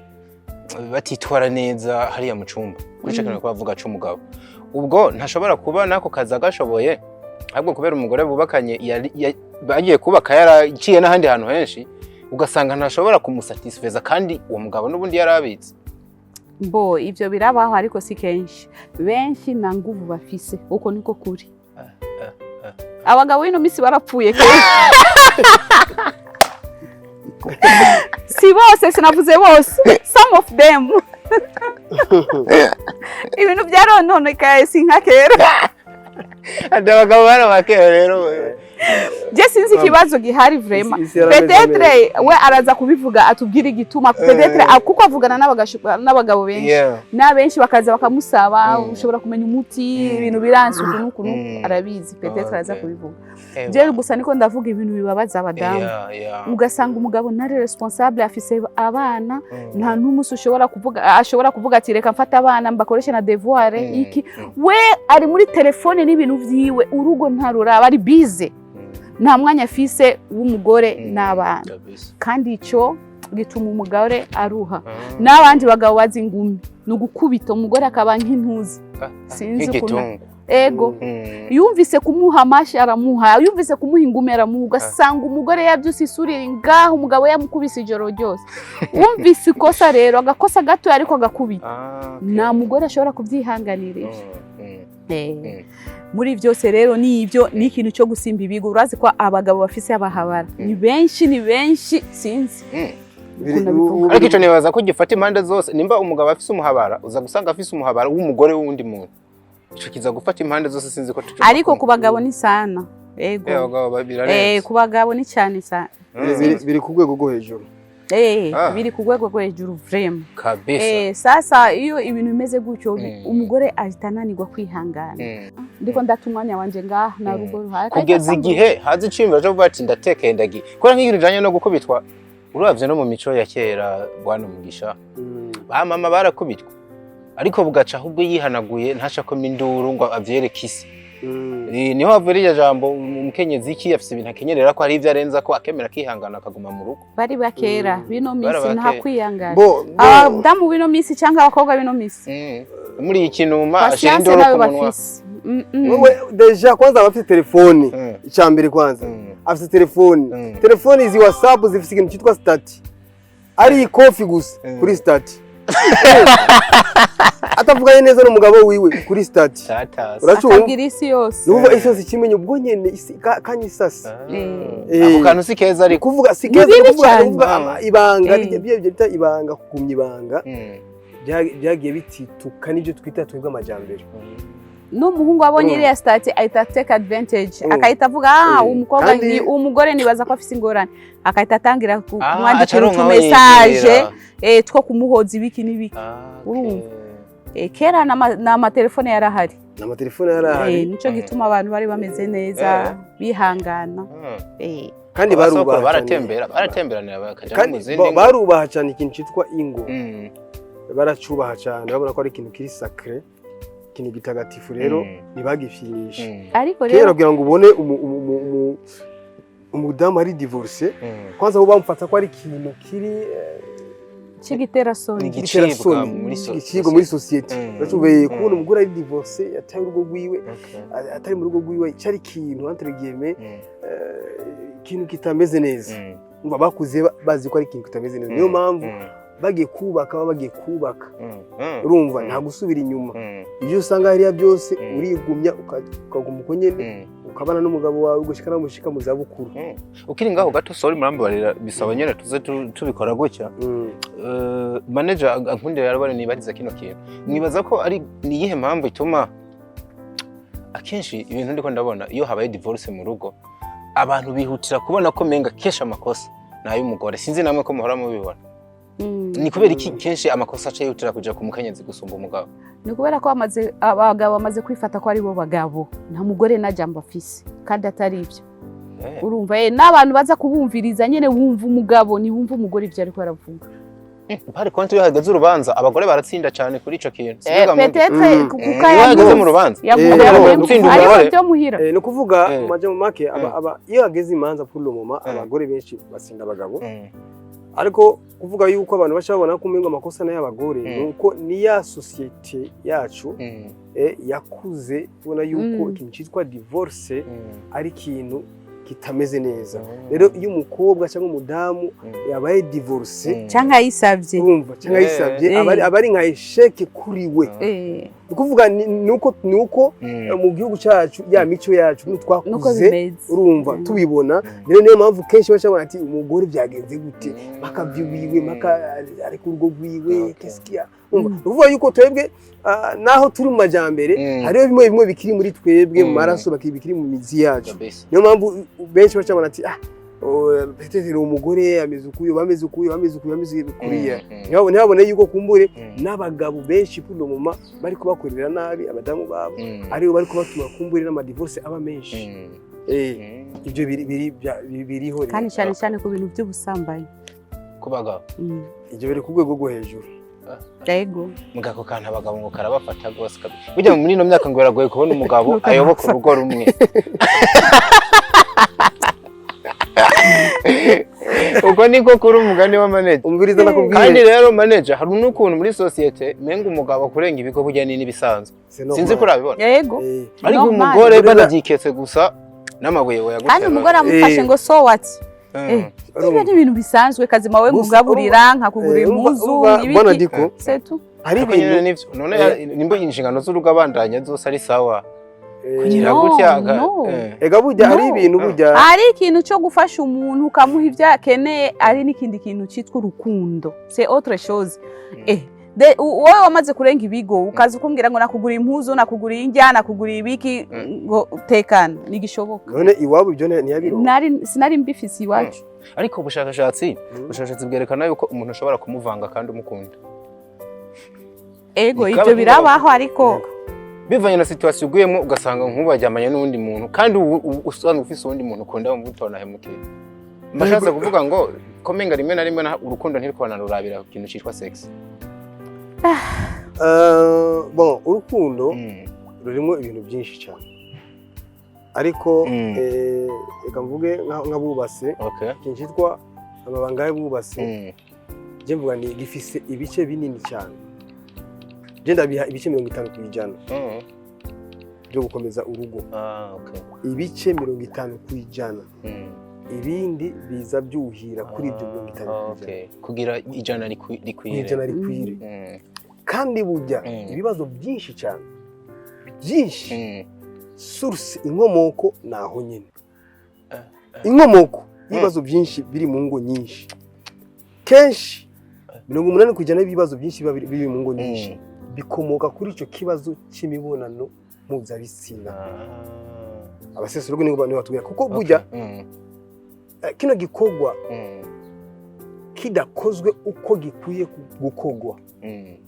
batitwara neza hariya mu cyumba kuri ca kintu ko bavuga cy'umugabo ubwo ntashobora kuba nako kaza gashoboye ahubwo kubera umugore bubakanye bagiye kubaka yaraciye n'ahandi hantu henshi ugasanga ntashobora kumusatisfeza kandi uwo mugabo n'ubundi yarabitse. Ibyo birabaho ariko si kenshi. Benshi na nguvu bafise uko niko kuri. Abagabo ino misi barapfuye kenshi. Si bose sinavuze bose. Some of them. Ibintu byarononekaye si nka kera. Abagabo barabakera rero je sinzi ikibazo gihari vraiment peut-être we araza kubivuga atubwira igituma peut-être kuko avugana n'abagabo benshi na benshi bakaza bakamusaba ushobora kumenya umuti ibintu biranse ukuntu arabizi peut-être araza kubivuga je gusa niko ndavuga ibintu bibabaza abadamu ugasanga umugabo ntari responsable afise abana nta n'umusi ashobora kuvuga ati reka mfata abana mbakoreshe na devoir iki we ari muri telefone n'ibintu vyiwe urugo ntaruraba ari bize nta mwanya afise w'umugore n'abana kandi ico gituma umugore aruha n'abandi bagabo bazi ingumi no gukubita umugore akaba nk'intuzi sinzi ukuntu ego yumvise kumuha amashi aramuha yumvise kumuha ingumi aramuha ugasanga umugore yabyuse isurira ngaho umugabo yamukubise ijoro ryose wumvise ikosa rero agakosa gato ariko agakubita nta mugore ashobora kubyihanganirisha muri byose rero nibyo ni ikintu cyo gusimba ibigo urazi ko abagabo bafise abahabara ni benshi sinzi ariko ico nibaza ko gifata impande zose nimba umugabo afise umuhabara uza gusanga afise umuhabara w'umugore w'undi muntu ico kiza gufata impande zose sinzi ko tuco ariko ku bagabo ni sana ego ku bagabo ni cyane sana biri ku rwego rwo hejuru biri ku rwego rwo hejuru vraiment sasa iyo ibintu bimeze gutyo umugore ahitananirwa kwihangana ndiko ndatumwanya wanje ngaha na rugo ruhaka kugeza igihe hazi icimba cyo bati ndatekeye ndagiye kora nk'ibintu bijanye no gukubitwa uravye no mu mico ya kera bwana Mugisha ba mama barakubitwa ariko bugaca ahubwo yihanaguye ntashako minduru ngo avyereke isi niho havuriye jambo umukenyezi iki afise ibintu akenyerera ko ari ivyo arenza ko akemera kihangana akaguma mu rugo bari bakera bino misi nta kwihangana abadamu bino misi cyangwa abakobwa bino misi muri ikinuma ashindoro ku munwa wewe deja kwanza afite telefone icambere kwanza afite telefone izi WhatsApp zifite ikintu cyitwa stati ari ikofi gusa kuri stati atavuganye neza n'umugabo wiwe kuri stati uracungira isi yose nuvuga isi yose kimenye ubwo nyene kanyisasi ako kantu si keza ari kuvuga si keza kuvuga ibanga byo bita ibanga kugumya ibanga byagiye bitituka nibyo twita twebwe amajambere n'umuhungu abonye iriya stati ahita take advantage akahita avuga umukobwa ni umugore nibaza ko afise ingorane akahita atangira kumwandikira utumessage two kumuhoza ibiki n'ibiki urumva kera n'amatelefone yarahari nico gituma abantu bari bameze neza bihangana kandi baratemberanira bakaja mu zindi barubaha cyane ikintu cyitwa ingo baracubaha cyane babona ko ari ikintu kiri sacré ikintu gitagatifu rero ntibagifinisha ariko rero kugira ngo ubone umudamu ari divorce kwanza bo bamufata ko ari ikintu kiri Chigiterasoni muri society bacubeye kubona umugore ari divorce yataye urugo rwiwe atari mu rugo rwiwe cyari ikintu entre guillemets ikintu kitameze neza umva bakuze bazi ko ari ikintu kitameze neza niyo mpamvu bagiye kubaka urumva nta gusubira inyuma ibyo usanga hariya byose urigumya ukaguma uko nyene ukabana n'umugabo wawe ugushika namushika mu zabukuru ukiri ngaho gato sorry murambabarira bisaba nyene tuze tubikora gutya manager ankundira yarabare nibariza kino kintu mwibaza ko ari niyihe mpamvu ituma akenshi ibintu ndiko ndabona iyo habaye divorce mu rugo abantu bihutira kubona ko menga kesha amakosa nayo umugore sinzi namwe ko muhora mubibona ni kubera iki kenshi amakosa aca yihutira kuja ku mukenyezi gusumba umugabo ni kubera ko abagabo bamaze kwifata ko ari bo bagabo nta mugore na jambo afise kandi atari ibyo urumva n'abantu baza kubumviriza nyene wumva umugabo ni wumva umugore ibyo ariko aravuga bari konti yo hagaze urubanza abagore baratsinda cyane kuri ico kintu peut-être kukaya mu rubanza ariko byo muhira no kuvuga maje mu make iyo hageze imanza pour le moment abagore benshi batsinda abagabo ariko kuvuga yuko abantu bashabona ko umenga amakosa na y'abagore nuko ni ya societe yacu yakuze ubona yuko ikintu cyitwa divorce ari ikintu kitameze neza rero iyo umukobwa cyangwa umudamu yabaye divorce cyangwa yisabye urumva cyangwa yisabye abari nka esheke kuri we ukuvuga nuko mu gihugu cyacu ya mico yacu twakuze urumva tubibona rero niyo mpamvu kenshi bacabona ati umugore byagenze gute makavyiwiwe maka ariko urwo rwiwe kesikia uvuga yuko twebwe naho turi mu majambere hariyo bimwe bikiri muri twebwe mu maraso bakibikiri mu mizi yacu niyo mpamvu benshi bacabona ati peut-être umugore ameze ukuyo bameze kuriya ntihabone yuko kumbure n'abagabo benshi kuno mama bari kubakorera nabi abadamu babo ariyo bari kubatuma kumbure n'amadivorce aba menshi ibyo biriho kandi cyane ku bintu by'ubusambanyi kubagabo ibyo biri ku rwego rwo hejuru yego mugako kandi abagabo ngo karabafata gose burya muri ino myaka ngo biragoye kubona umugabo ayoboka urugo rumwe uko niko kuri umugani wa manager umviriza nakubwiye kandi rero manager hari n'ukuntu muri societe menga umugabo kurenga ibigo burya ni nibisanzwe sinzi ko urabibona yego ariko umugore banagiketse gusa n'amabuye we yagutera kandi umugore amufashe ngo so what ibyo ni ibintu bisanzwe kazima we ngugaburira nkakugura impuzu n'ibiki setu hari ibintu nivyo none nimbo inshingano z'urugo abandanya zose ari sawa kugira gutya ega burya hari ibintu burya ari ikintu cyo gufasha umuntu ukamuha ibyo akeneye ari n'ikindi kintu cyitwa urukundo c'est autre chose wowe wamaze kurenga ibigo ukaza ukumbwira ngo nakugura impuzu nakugura indya nakugura ibiki ngo tekana nigishoboka none iwabo ibyo ntiyabiro sinari mbifisi iwacu ariko ubushakashatsi bwerekana yuko umuntu ashobora kumuvanga kandi umukunda ibyo birabaho ariko bivanye na situation uguyemo ugasanga nk'ubajyamanye n'undi muntu kandi usanga ufise undi muntu ukunda mu butona hemukiye mbashatse kuvuga ngo komenga rimwe na rimwe urukundo ntirikwana rurabira ikintu cyitwa sex bon urukundo rurimo ibintu byinshi cyane ariko reka mvuge nk'abubase ikintu cyitwa amabanga y'abubase je mvuga ni gifise ibice binini cyane genda biha ibice 50% byo gukomeza urugo ibice 50% ibindi biza byuhira kuri ibyo 50% kugira ijana rikwire kandi burya ibibazo byinshi cyane byinshi source inkomoko naho nyine inkomoko ibibazo byinshi biri mu ngo nyinshi kenshi 80% y'ibibazo byinshi biri mu ngo nyinshi bikomoka kuri icyo kibazo cy'imibonano mpuzabitsina abasesero nibo batubwira kuko burya kino gikorwa kidakozwe uko gikwiye gukogwa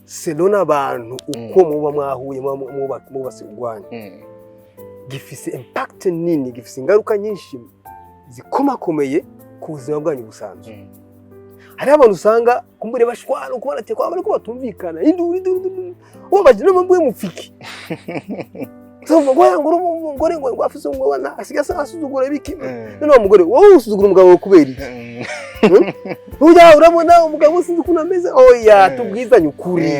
selo n'abantu uko muba mwahuye mubasirwanya gifise impact nini gifise ingaruka nyinshi zikomakomeye ku buzima bwanyu busanzwe hari abantu usanga kumbure bashwana uko baratekwa bariko batumvikana uwo baje n'amabwe mufiki umugore ngo afise umwana asigasa asuzugura biki none umugore wowe usuzugura umugabo kubera iki ujya urabona umugabo sinzi ukuntu ameze oya tubwizanye ukuri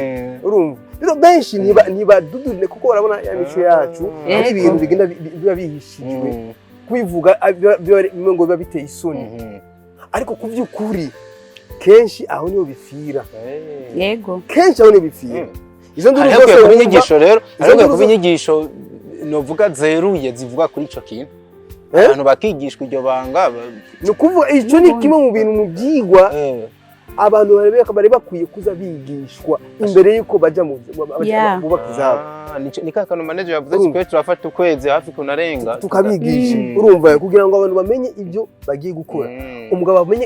urumva rero benshi niba dudurine kuko barabona ya mico yacu ari ibintu bigenda biba bihishijwe kubivuga ngo biba biteye isoni ariko kuvyukuri kenshi aho niho bifira yego kenshi aho niho bifira izo nduru zose kubinyigisho rero ariko kubinyigisho novuga zeruye zivuga kuri ico kintu abantu bakigishwa iryo banga no kuvuga ico ni kimwe mu bintu mu byigwa abantu bari bakwiye kuza bigishwa imbere yuko baja mu bubaka izabo ni kakano manager yavuze ko turafata ukwezi hafi kunarenga tukabigisha urumva kugira ngo abantu bamenye ibyo bagiye gukora umugabo amenye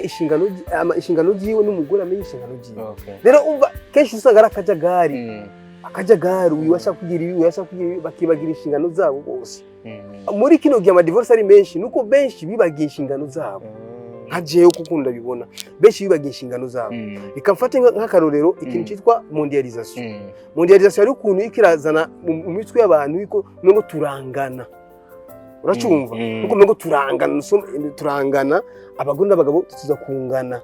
inshingano ziwe n'umugore amenye inshingano ziwe rero umva kenshi usanga ari akajagari wibasha kugira ibi bakibagira inshingano zabo bose muri kino gihe amadivorce ari menshi nuko benshi bibagiye inshingano zabo nka jewe kuko ndabibona benshi bibagiye inshingano zabo ikamfata nk'akarorero ikintu cyitwa mondialisation ari ukuntu ikirazana mu mitwe y'abantu yuko ngo turangana uracumva nuko ngo turangana abagore n'abagabo tuza kungana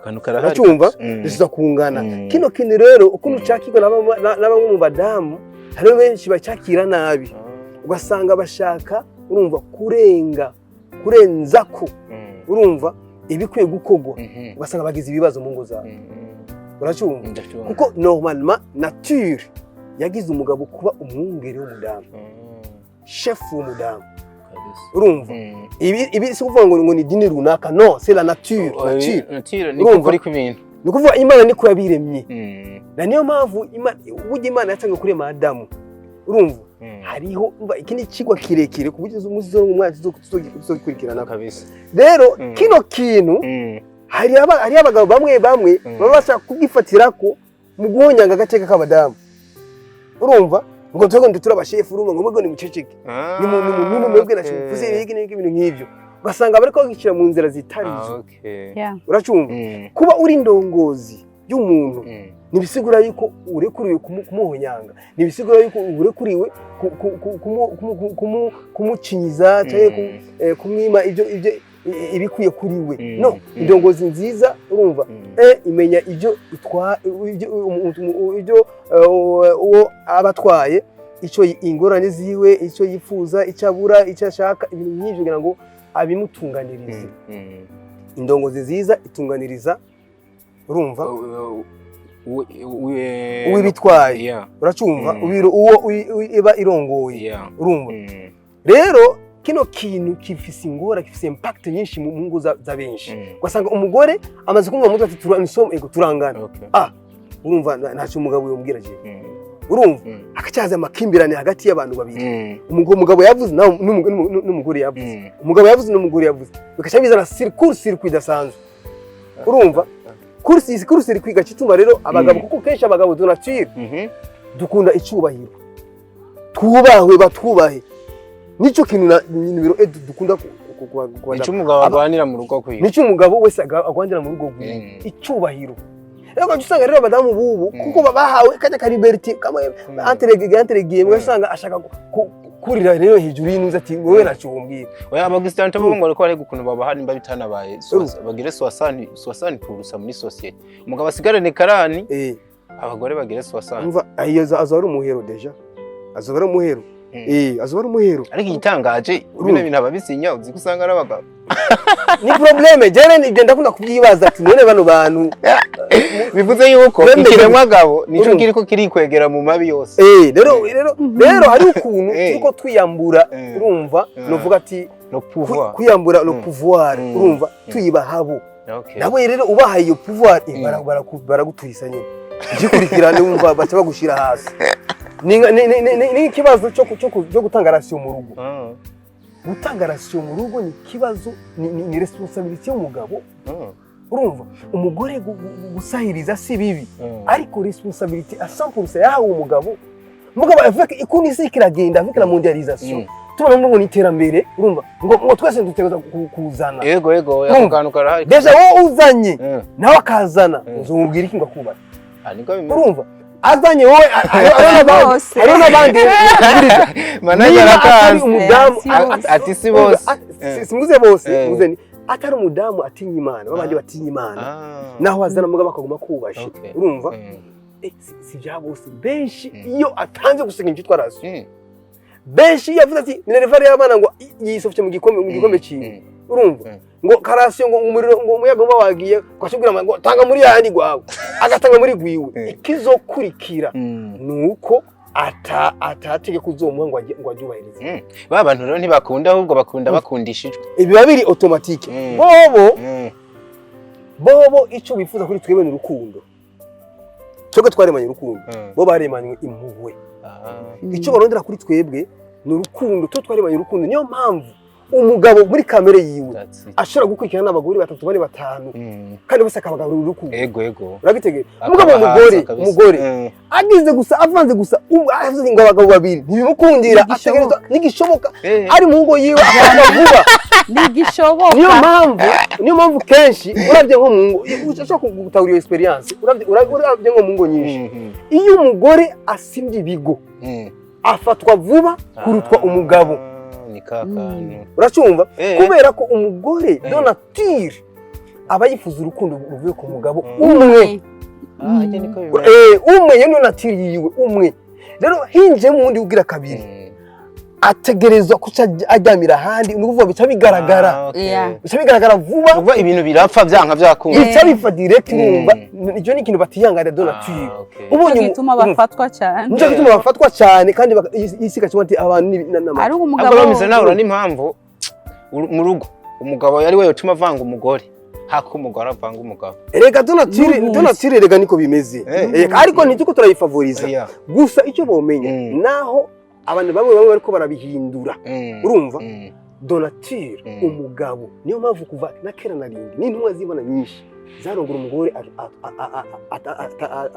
kanu karahari uracumva tuza kungana kino kintu rero ukuntu cyakirwa n'abamwe mu badamu hari benshi bacyakira nabi ugasanga bashaka urumva kurenzako urumva ibikwiye gukogwa ugasanga bagize ibibazo mu ngo zabo uracumva kuko normalement nature yagize umugabo kuba umwungere w'umudamu chef w'umudamu urumva ibi si kuvuga ngo ni dini runaka no c'est la nature ni kuri kubintu ni kuvuga Imana niko yabiremye na niyo mpamvu Imana yatanga kuri Adamu urumva hariho ikindi kigwa kirekire kubugize umunsi zo mu mwaka tuzokurikirana kabisa rero kino kintu hari abagabo bamwe babasha kugifatira ko mu guhonyanga agateka k'abadamu urumva ngo twego ndutura abashefu urumva ngo mwego ni muceceke ni mu mwebwe na kuvuze ibintu nk'ivyo ugasanga bariko bagicira mu nzira zitarizo uracumva kuba uri ndongozi y'umuntu nibisigura yuko urekuriwe kumuhonyanga nibisigura yuko urekuriwe kumucinyiza cyangwa kumwima ibyo ibikwiye kuri we no indongozi nziza urumva imenya ibyo uwo abatwaye icyo ingorane ziwe icyo yifuza icyo abura icyo ashaka ibintu nk'ibyo kugira ngo abimutunganirize indongozi nziza itunganiriza urumva uwibitwaye uracumva uwo iba irongoye urumva rero kino kintu kifise ingora kifise impact nyinshi mu ngo za benshi ugasanga umugore amaze kumva mutwe ati turangana urumva ntacyo umugabo yombwira je urumva akacaza amakimbirane hagati y'abantu babiri umugabo yavuze n'umugore yavuze umugabo yavuze n'umugore yavuze bikaca bizana circuit idasanzwe urumva kursi kwiga kituma rero abagabo kuko kenshi abagabo donatire dukunda icubahiro twubahwe batwubahe nico kintu nimero dukunda nico umugabo agwanira mu rugo kwiga nico umugabo wese agwanira mu rugo kwiga icubahiro rero usanga rero abadamu bubu kuko bahawe kajya ka liberty kama entregiye mwasanga ashaka kurira rero hejuru y'intuza ati wowe nacumbwira oya abagistante bo ngo ari gukuntu babahani mbabitanabaye bagire 60 kurusa muri societe umugabo asigarane karani abagore bagire 60 umva azo ari umuhero deja azo ari umuhero azo ari umuhero ariko igitangaje bino bintu ababisinya uzi kusanga ari abagabo ni probleme jene igenda kuna kubyibaza ati none bano bantu bivuze yuko ikiremwa gabo nico kiriko kirikwegera mu mabi yose rero hari ukuntu tuko twiyambura urumva novuga ati kwiyambura no pouvoir urumva tuyibahabo nabo rero ubahaye iyo pouvoir baragutwisa nyine gikurikirane wumva baca bagushira hasi ni ikibazo cyo gutanga ratio mu rugo gutanga ratio mu rugo ni kibazo ni responsabilité y'umugabo urumva umugore gusahiriza si bibi ariko responsabilité à 100% yahawe umugabo avec ikuni isi kiragenda avec la mondialisation tubona ngo ni iterambere urumva ngo twese dutegeza kuzana yego yakugana karahari deja wowe uzanye nawe akazana uzumubwira iki ngakubara urumva azanye wowe ari n'abandi manager akazi umudamu ati si bose simuze bose muzeni atari umudamu atinya Imana babandi batinya Imana naho azana mugabo akaguma kubasha urumva si bya bose benshi iyo atanze gusenga injitwa raso benshi yavuze ati nerevare y'abana ngo yisofye mu gikombe cy'ingo urumva ngo karasiyo ngo umuriro ngo umuyaga wagiye kwashubira ngo tanga muri yandi gwawe agatanga muri gwiwe ikizokurikira nuko atatege kuzomuha ngo ajubahirize bantu rero ntibakunda ahubwo bakunda bakundishijwe ibi babiri automatique bobo ico bifuza kuri twebwe n'urukundo cyo twaremanye urukundo bo baremanye impuhwe ico barondera kuri twebwe n'urukundo to twaremanye urukundo niyo mpamvu umugabo muri kamere yiwe ashobora gukurikirana n'abagore 3 bane 5 kandi bose akabagaburira urukundo yego uragitegera umugabo umugore agize gusa avanze gusa avuze ngo abagabo babiri ntibimukundira ategereza nigishoboka ari mu ngo yiwe akavuga nigishoboka niyo mpamvu kenshi uravye nko mu ngo ushaka gutahura experience uravye nko mu ngo nyinshi iyo umugore asimvye ibigo afatwa vuba kurutwa umugabo uracumva kubera ko umugore donatire aba yifuza urukundo ruvuye ku mugabo umwe umwe yo natire yiwe umwe rero hinje mu wundi ugira kabiri ategerezwa kuca aryamira ahandi ni ukuvuga bica bigaragara bica bigaragara vuba uva ibintu birapfa byanka byakunda bica bifa direct urumva icyo ni ikintu batiyangana de nature ubonye gituma bafatwa cyane nicyo gituma bafatwa cyane kandi isika cyane ati abantu ari umugabo bameze nawe n'impamvu mu rugo umugabo yari we yotuma avanga umugore hako umugore avanga umugabo erega donatire rega niko bimeze ariko ntituko turayifavoriza gusa icyo bomenya naho abantu bamwe bariko barabihindura urumva donatire umugabo niyo mpamvu kuva na kera narindi n'intumwa zibona nyinshi zarongora umugore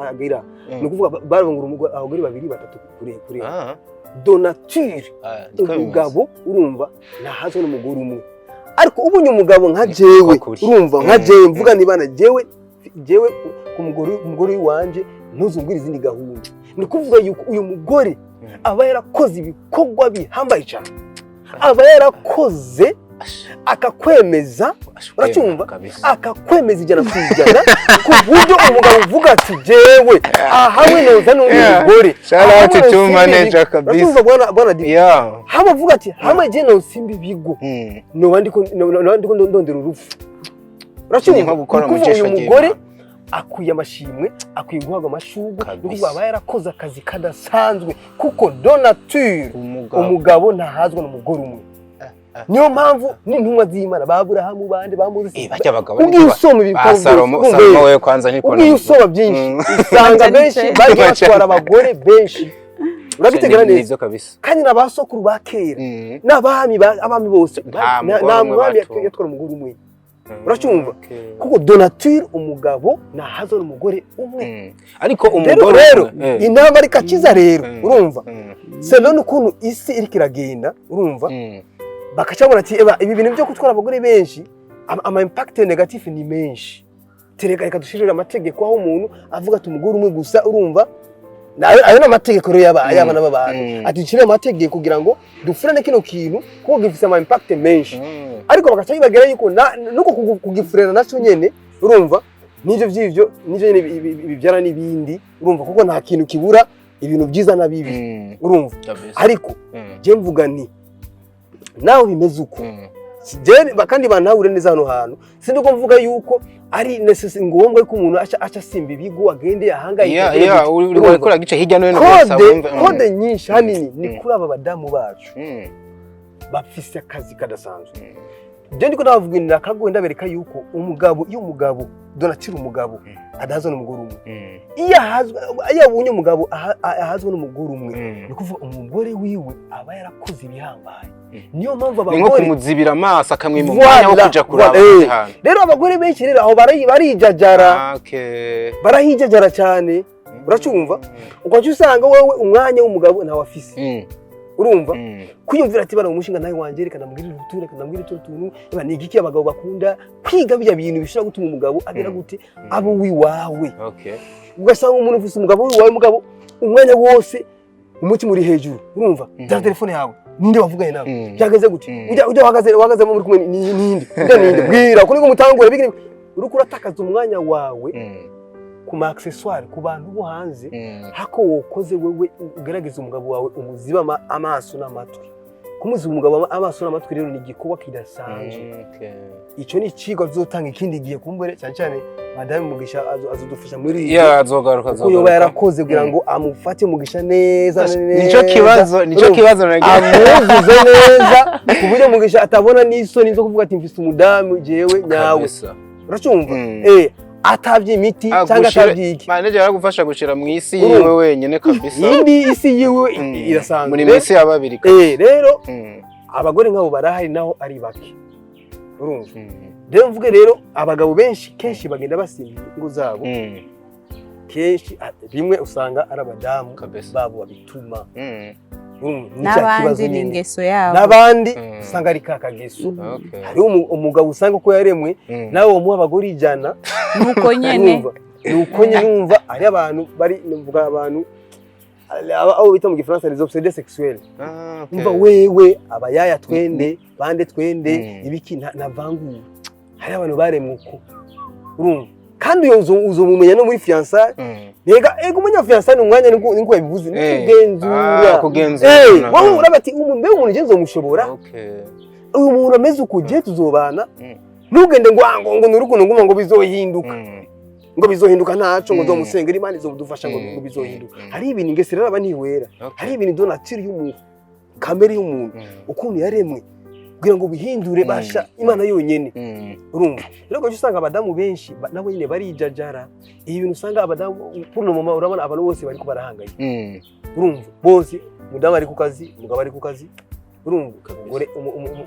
agira no kuvuga barongora umugore abagore babiri batatu kure donatire umugabo urumva nahazwe n'umugore umwe ariko ubunye umugabo nka jewe urumva nka jewe mvuga nibana jewe umugore wanje ntuzungura izindi gahunda ni kuvuga yuko uyu mugore aba yarakoze ibikorwa bihambaye cyane aba yarakoze akakwemeza uracyumva akakwemeza ijana ku ijana ku buryo umugabo uvuga ati jewe ahawe noza n'undi mugore shout to manager kabisa uracyumva bwana haba uvuga ati hamwe je no simba ibigo no bandiko ndondera urufu uracyumva gukora mu cyesho umugore akuye amashimwe akuye guhabwa amashugwe nukuvuga aba yarakoze akazi kadasanzwe kuko donature umugabo ntahazwa n'umugore umwe niyo mpamvu n'intumwa z'Imana baburahamu bande bamuzi bajya abagabo ubwisoma Salomo we kwanza niko ubwisoma byinshi usanga benshi bari batwara abagore benshi urabitegera neza kandi n'abasokuru bakera n'abami bose nta mwami yatwara umugore umwe uracyumva kuko donature umugabo nahazo n'umugore umwe ariko umugore rero intambara ikakiza rero urumva selon ukuntu isi iri kiragenda urumva bakacabona ati eba ibi bintu byo gutwara abagore benshi ama impact negative ni menshi tereka dushirira amategeko aho umuntu avuga ati umugore umwe gusa urumva ayo n'amategeko rero y'abana b'abantu ati dushirira amategeko kugira ngo dufurane kino kintu kuko gifise ama impact menshi ariko bakaca bibagera yuko nuko kugifurana naco nyene urumva nivyo bibyara n'ibindi urumva kuko nta kintu kibura ibintu byiza na bibi urumva ariko je mvuga ni naho bimeze uko sijene bakandi banawure neza hano hantu sinduko mvuga yuko ari necessary ngombwa ko umuntu acha simba ibigo agende ahangayike uri gukora gice hirya no hino kode nyinshi hanini ni kuri aba badamu bacu bafise akazi kadasanzwe je ndiko ndavuginira kago ndabereka yuko umugabo donatire umugabo adahazwa n'umugore umwe iyo abunye umugabo ahazwa n'umugore umwe ni kuvuga umugore wiwe aba yarakoze ibihambaye niyo mpamvu abagore nko kumuzibira amaso akamwima umwanya wo kuja kuraba hano rero abagore benshi rero aho barahijajara cyane uracyumva ukaje usanga wowe umwanya w'umugabo ntawe afise urumva kwiyumvira ati bana umushinga nawe wanje reka ndamubwirira ubuture reka ndamubwirira utuntu eba ni igiki abagabo bakunda kwiga bijya bintu bishobora gutuma umugabo agera gute abo wiwawe ugasanga umuntu ufise umugabo wiwawe mugabo umwanya wose umuti muri hejuru urumva za telefone yawe ninde wavuganye nawe byageze gute ujya wahagaze muri kumwe ninde bwira kuri ngumutangure bigire uruko uratakaza umwanya wawe ku ma accessoire ku bantu bo hanze hako wokoze wewe ugerageza umugabo wawe umuziba amaso n'amatwi kumuziba umugabo amaso n'amatwi rero ni gikuba kidasanzwe ico ni cigo zotanga ikindi gihe kumbere cyane madame Mugisha azodufasha muri azogaruka kuyoba yarakoze kugira ngo amufate Mugisha neza nico kibazo amuvuze neza kuburyo Mugisha atabona n'isoni zo kuvuga ati mfise umudamu jewe nyawe uracumva atavye imiti cyangwa atavye iki manager aragufasha gushira mu isi yiwe wenyene kabisa indi isi yiwe irasanzwe muri misi y'ababiri rero abagore nk'abo barahari naho ari bake urumva rero mvuge rero abagabo benshi kenshi bagenda basimba ingo zabo kenshi rimwe usanga ari abadamu babo babituma n'abandi n'ingeso yabo n'abandi usanga ari kakageso hari umugabo usanga ko yaremwe nawe wo mu abagore ijana nuko nyene numva ari abantu bari mvuga abantu abo bita mu gifaransa les obsédés sexuels umva wewe abayaya twende bande twende ibiki navangura hari abantu baremwe uko urumva kandi uzomumenya no muri fiançailles ega umunya fiançailles umwanya niko yabivuze kugenzura wowe urabati umbe umuntu je nzomushobora uyu muntu ameze ukuje tuzobana ntugende ngo nurukundo ngo bizohinduka ngo bizohinduka ntaco ngo zomusengera Imana izodufasha ngo bizohinduka hari ibintu ingesera aba ntiwera hari ibintu donatire y'umuntu kamere y'umuntu ukuntu yaremwe kugira ngo bihindure basha Imana yonyene urumva rero cyo usanga abadamu benshi nabo nyine barijajara ibintu usanga abadamu puno mama urabona abantu bose bari kubarahanganye urumva bose mudamu ari ku kazi umugabo ari ku kazi urumva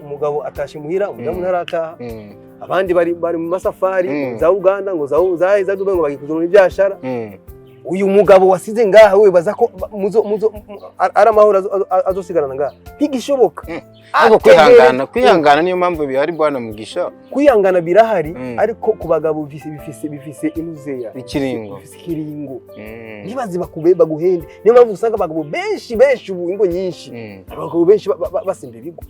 umugabo atashe muhira umudamu ntarataha abandi bari mu masafari za Uganda ngo za Dubai ngo bagikuzana ibyashara uyu mugabo wasize ngaha we baza ko muzo aramahoro azosigarana ngaha ntigishoboka abo kwihangana niyo mpamvu bihari bwana Mugisha kwihangana birahari ariko ku bagabo bifise inuzeya ikiringo nibazi bakubeba guhende niyo mpamvu usanga abagabo benshi ubu ingo nyinshi abagabo benshi basimba ibigo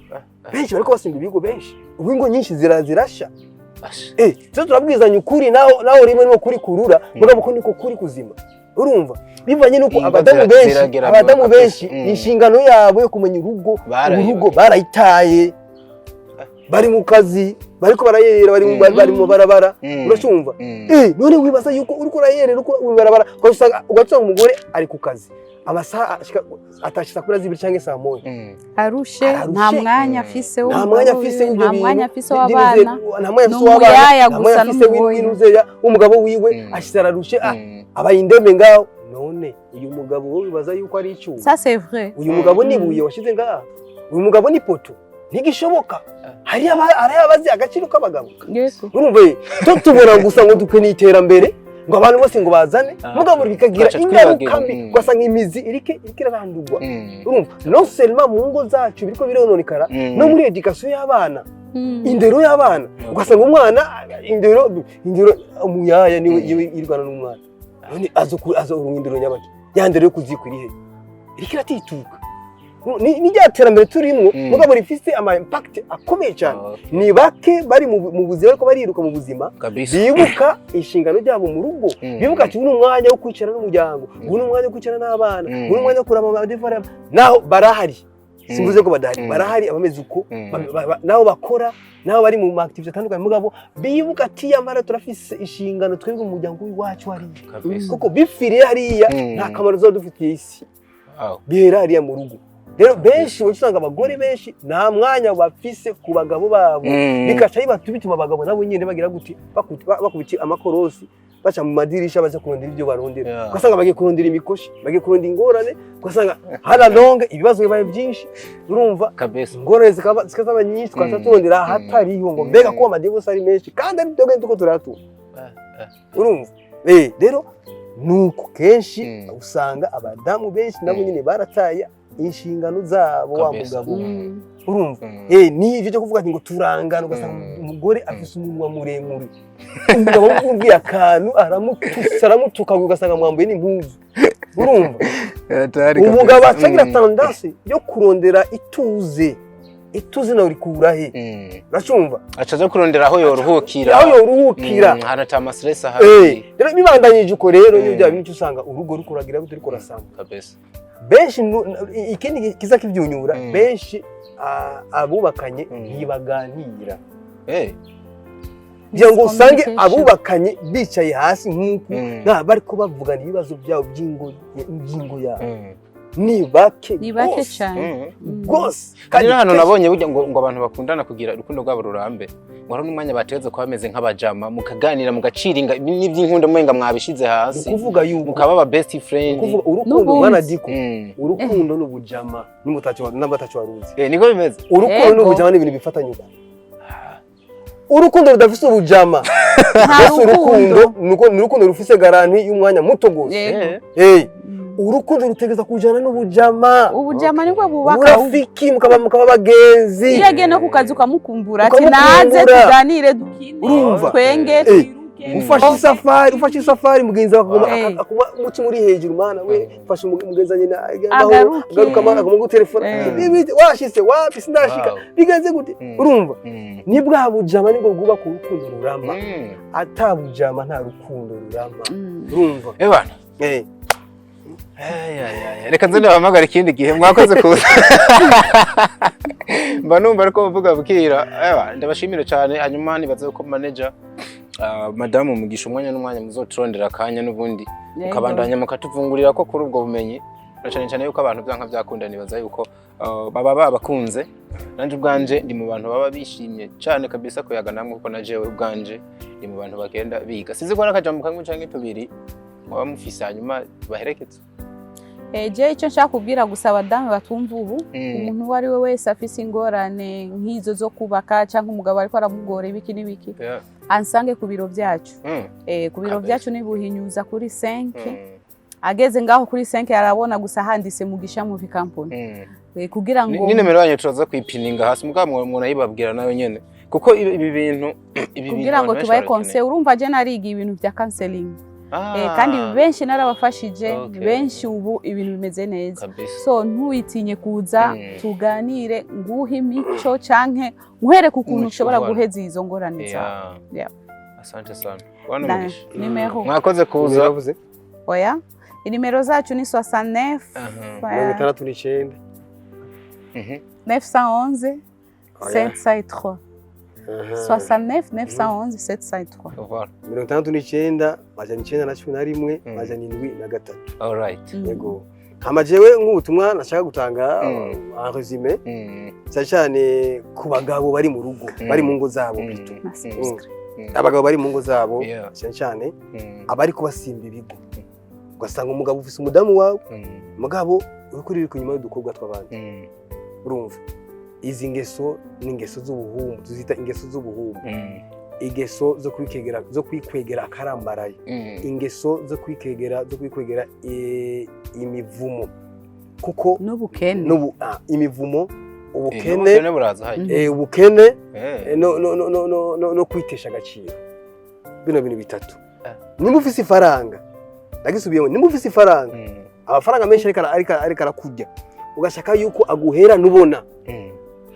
benshi bariko basimba ibigo benshi ubu ingo nyinshi zirasha cyo turabwizanya ukuri naho rimwe no kuri kurura mugabo ko niko kuri kuzima urumva bivanye nuko abadamu benshi inshingano yabo yo kumenya urugo barayitaye bari mu kazi bariko barayerera bari mu barabara urashumva none wibaza yuko uriko urayerera uko barabara ugasanga umugore ari ku kazi amasaha atashisa kuri 2 canke saa 1 arushe nta mwanya afise w'abana n'umuyaya gusa n'umugoye umugabo wiwe ashisa ararushe abayindeme ngaho none uyu mugabo wowe bibaza yuko ari icyuma ça c'est vrai uyu mugabo nibuye washize ngaha uyu mugabo ni poto ntigishoboka hari abazi agaciro k'abagabo urumva tubona gusa ngo dukene iterambere ngo abantu bose ngo bazane mugabo bikagira ingaruka mbi ugasanga imizi irikirarandurwa urumva no seulement mu ngo zacu biriko birononekara no muri education y'abana indero y'abana ugasanga umwana indero umuyaya niwe irwana n'umwana none azo urungindiro nyabaki yandere yo kuzikwirihe irikiratuka ni ryaterambere turimwo mugabo rifise ama impact akomeye cyane ni bake bari mu buzima ariko bariruka mu buzima bibuka inshingano ryabo mu rugo bibuka ati uno mwanya wo kwicara n'umuryango uno mwanya wo kwicara n'abana uno mwanya wo kurama abadefara naho barahari simvuze ko barahari abameze uko naho bakora naho bari mu activity atandukanye mugabo bibuka ati yamara turafise inshingano twebwe mu muryango w'iwacu hari kuko bifiriye hariya nta kamaro zodufitiye isi bihera hariya mu rugo rero benshi usanga abagore benshi nta mwanya bafise ku bagabo babo bikaca bituma abagabo nabo nyine bagira guti bakubiti amakorosi baca mu madirisha baza kurondera ibyo barondera ugasanga bagiye kurondera imikoshi bagiye kurondera ingorane ugasanga haranonge ibibazo bibaye byinshi urumva ingorane zikazaba nyinshi twasa turondera hatariho ngo mbega ko amadivorce ari menshi kandi ari byo gende uko turatu urumva rero nuko kenshi usanga abadamu benshi nabo nyine barataye inshingano zabo wa mugabo urumva ni ivyo cyo kuvuga ati ngo turangana ugasanga umugore afise umunwa muremure umugabo umubwiye akantu aramutuka ugasanga mwambuye n'impuzu urumva umugabo acagira tendance yo kurondera ituze nawe rikurahe uracumva acaje kurondera aho yoruhukira hana tama stress ahari rero bibandanyije uko rero iyo bya bintu usanga urugo rukuragira gute riko rasanga kabisa benshi ikindi kiza kivyunyura benshi abubakanye ntibaganira bya ngo usange abubakanye bicaye hasi nk'uko bariko bavugana ibibazo byabo by'ingo yabo ni bake cyane gose kandi hano nabonye burya ngo abantu bakundana kugira urukundo rwabo rurambe ngoro n'umwanya bateze ko bameze nk'abajama mukaganira mugaciringa n'iby'inkunda mwenga mwabishize hasi kuvuga yuko mukaba aba best friend kuvuga urukundo mwana diko urukundo n'ubujama n'amatacho waruzi niko bimeze urukundo n'ubujama ni ibintu bifatanye uko urukundo rudafise ubujama urukundo rufise garanti y'umwanya muto gose urukundo rutegeza kujana n'ubujama nibwo bubaka urafiki mukaba bagenzi yage no kukazi ukamukumbura ati naze tuganire dukine twenge ufashe isafari mugenzi wawe akuma muci muri hejuru mana we fasha mugenzi nyine agaruka mana aguma gutelefona washitse wapi sindashika bigenze gute urumva ni bwa bujama nibwo bwuba ku rukundo ruramba atabujama nta rukundo ruramba urumva ebana reka nze ndahamagara ikindi gihe mwakoze kuza mba numva ariko bavuga bukira ndabashimira cyane hanyuma nibaze ko manager madamu mugisha umwanya n'umwanya muzotrondera akanya n'ubundi ukabandanya mukatuvungurira ko kuri ubwo bumenyi cyane cyane yuko abantu byanka byakunda nibaza yuko baba babakunze nanje ubwanje ndi mu bantu baba bishimye cyane kabisa ko yaga namwe kuko najewe ubwanje ndi mu bantu bagenda biga sinzi ko nakajambo kamwe canke tubiri mwaba mufise hanyuma baherekeze je icyo nshaka kubwira gusa abadamu batumva ubu umuntu wari we wese afise ingorane nk'izo zo kubaka cyangwa umugabo ariko aramugora ibiki n'ibiki ansange ku biro byacu ku biro byacu nibuhinyuza kuri 5 ageze ngaho kuri 5 arabona gusa handitse mugisha mu company kugira ngo ni nimero yanyu tuza kwipininga hasi mugabo umuntu ayibabwira nayo nyene kuko ibi bintu kugira ngo tubaye conseil urumva je nariga ibintu bya counseling kandi benshi narabafashije benshi ubu ibintu bimeze neza so ntuyitinye kuza tuganire nguhe imico canke nkuhereke ukuntu ushobora guheza izo ngorane zawe asante sana wana mugisha nimero mwakoze kuza oya inimero zacu ni 69 69 911 753 69 911 753 69 majana 911 majana 73 all right yego hamajewe nk'ubutumwa nashaka gutanga en résumé cyane ku bagabo bari mu rugo bari mu ngo zabo bito abagabo bari mu ngo zabo cyane abari kubasimba ibigo ugasanga umugabo ufise umudamu wawe mugabo uri kuri kunyuma y'udukobwa tw'abandi urumva izi ngeso n'ingeso z'ubuhumbu tuzita ingeso z'ubuhumbu ingeso zo kwikwegera akarambaraye ingeso zo kwikwegera imivumo kuko n'ubukene imivumo ubukene buraza ubukene no kwitesha agaciro bino bintu bitatu nimba ufise ifaranga ndagisubiyemo nimba ufise ifaranga amafaranga menshi ariko arakujya ugashaka yuko aguhera nubona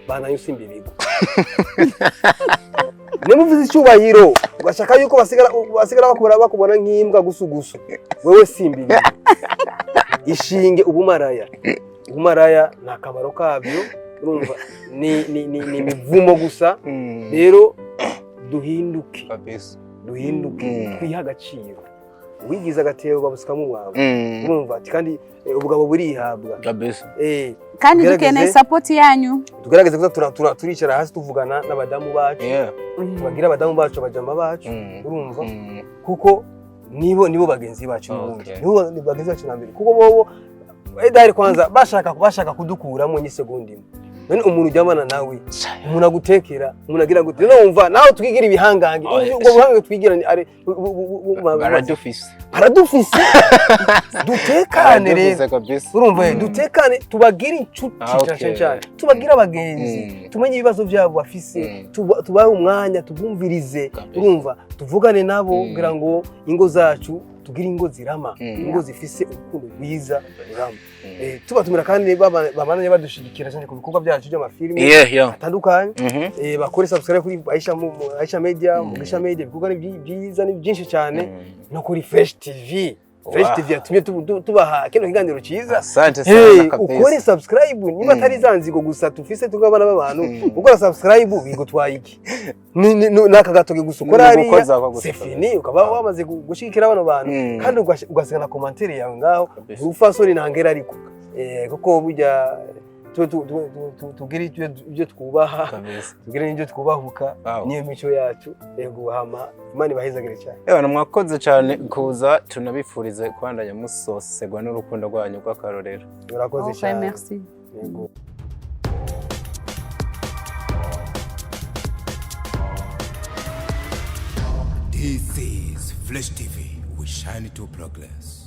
bana yusimba ibigo nimba ufise icyubahiro ugashaka yuko basigara bakubona nk'imbwa gusugusu wewe simba ibigo ishinge ubumaraya nta kamaro kabyo urumva ni imivumo gusa rero duhinduke twiha agaciro wigize agatebo babusukamo umwawe urumva kandi ubugabo burihabwa kabisa kandi dukeneye support yanyu tugerageze kuza turicara hasi tuvugana n'abadamu bacu bagira abadamu bacu abajama bacu urumva kuko nibo bagenzi bacu nibo bagenzi bacu nambere kuko bobo edari kwanza bashaka kudukuramo ni segonda imwe none umuntu ujyamana nawe umuntu agutekera umuntu agira gute numva nawe twigira ibihangange ubwo buhangange twigira ari paradufise dutekane rero urumva dutekane tubagira inshuti cyane tubagira abagenzi tumenye ibibazo byabo bafise tubahe umwanya tubumvirize urumva tuvugane nabo kugira ngo ingo zacu tugira ingo zirama ingo zifise urukundo rwiza rurama tubatumira kandi bamananye badushigikira cyane ku bikorwa byacu by'amafilime atandukanye bakore subscribe kuri Aisha Media Mugisha Media ibikorwa byiza ni byinshi cyane no kuri Fresh TV yatumye tubaha kino kiganiro cyiza asante sana kabisa ukore subscribe niba atari zanzigo gusa tufise tugabana b'abantu ukora subscribe bigutwaye iki naka gatoke gusa ukora ari sefini ukaba wamaze gushikira bano bantu kandi ugasanga na commentaire yawe ngaho ufasoni nangera ariko kuko burya tugira ibyo twubaha tugira n'ibyo twubahuka niyo mico yacu yego hama Imana ibahezagire cyane abantu mwakoze cyane kuza tunabifurize kwandanya musosegwa n'urukundo rwanyu rw'akarorero murakoze cyane merci yego This is Flash TV. We shine to progress.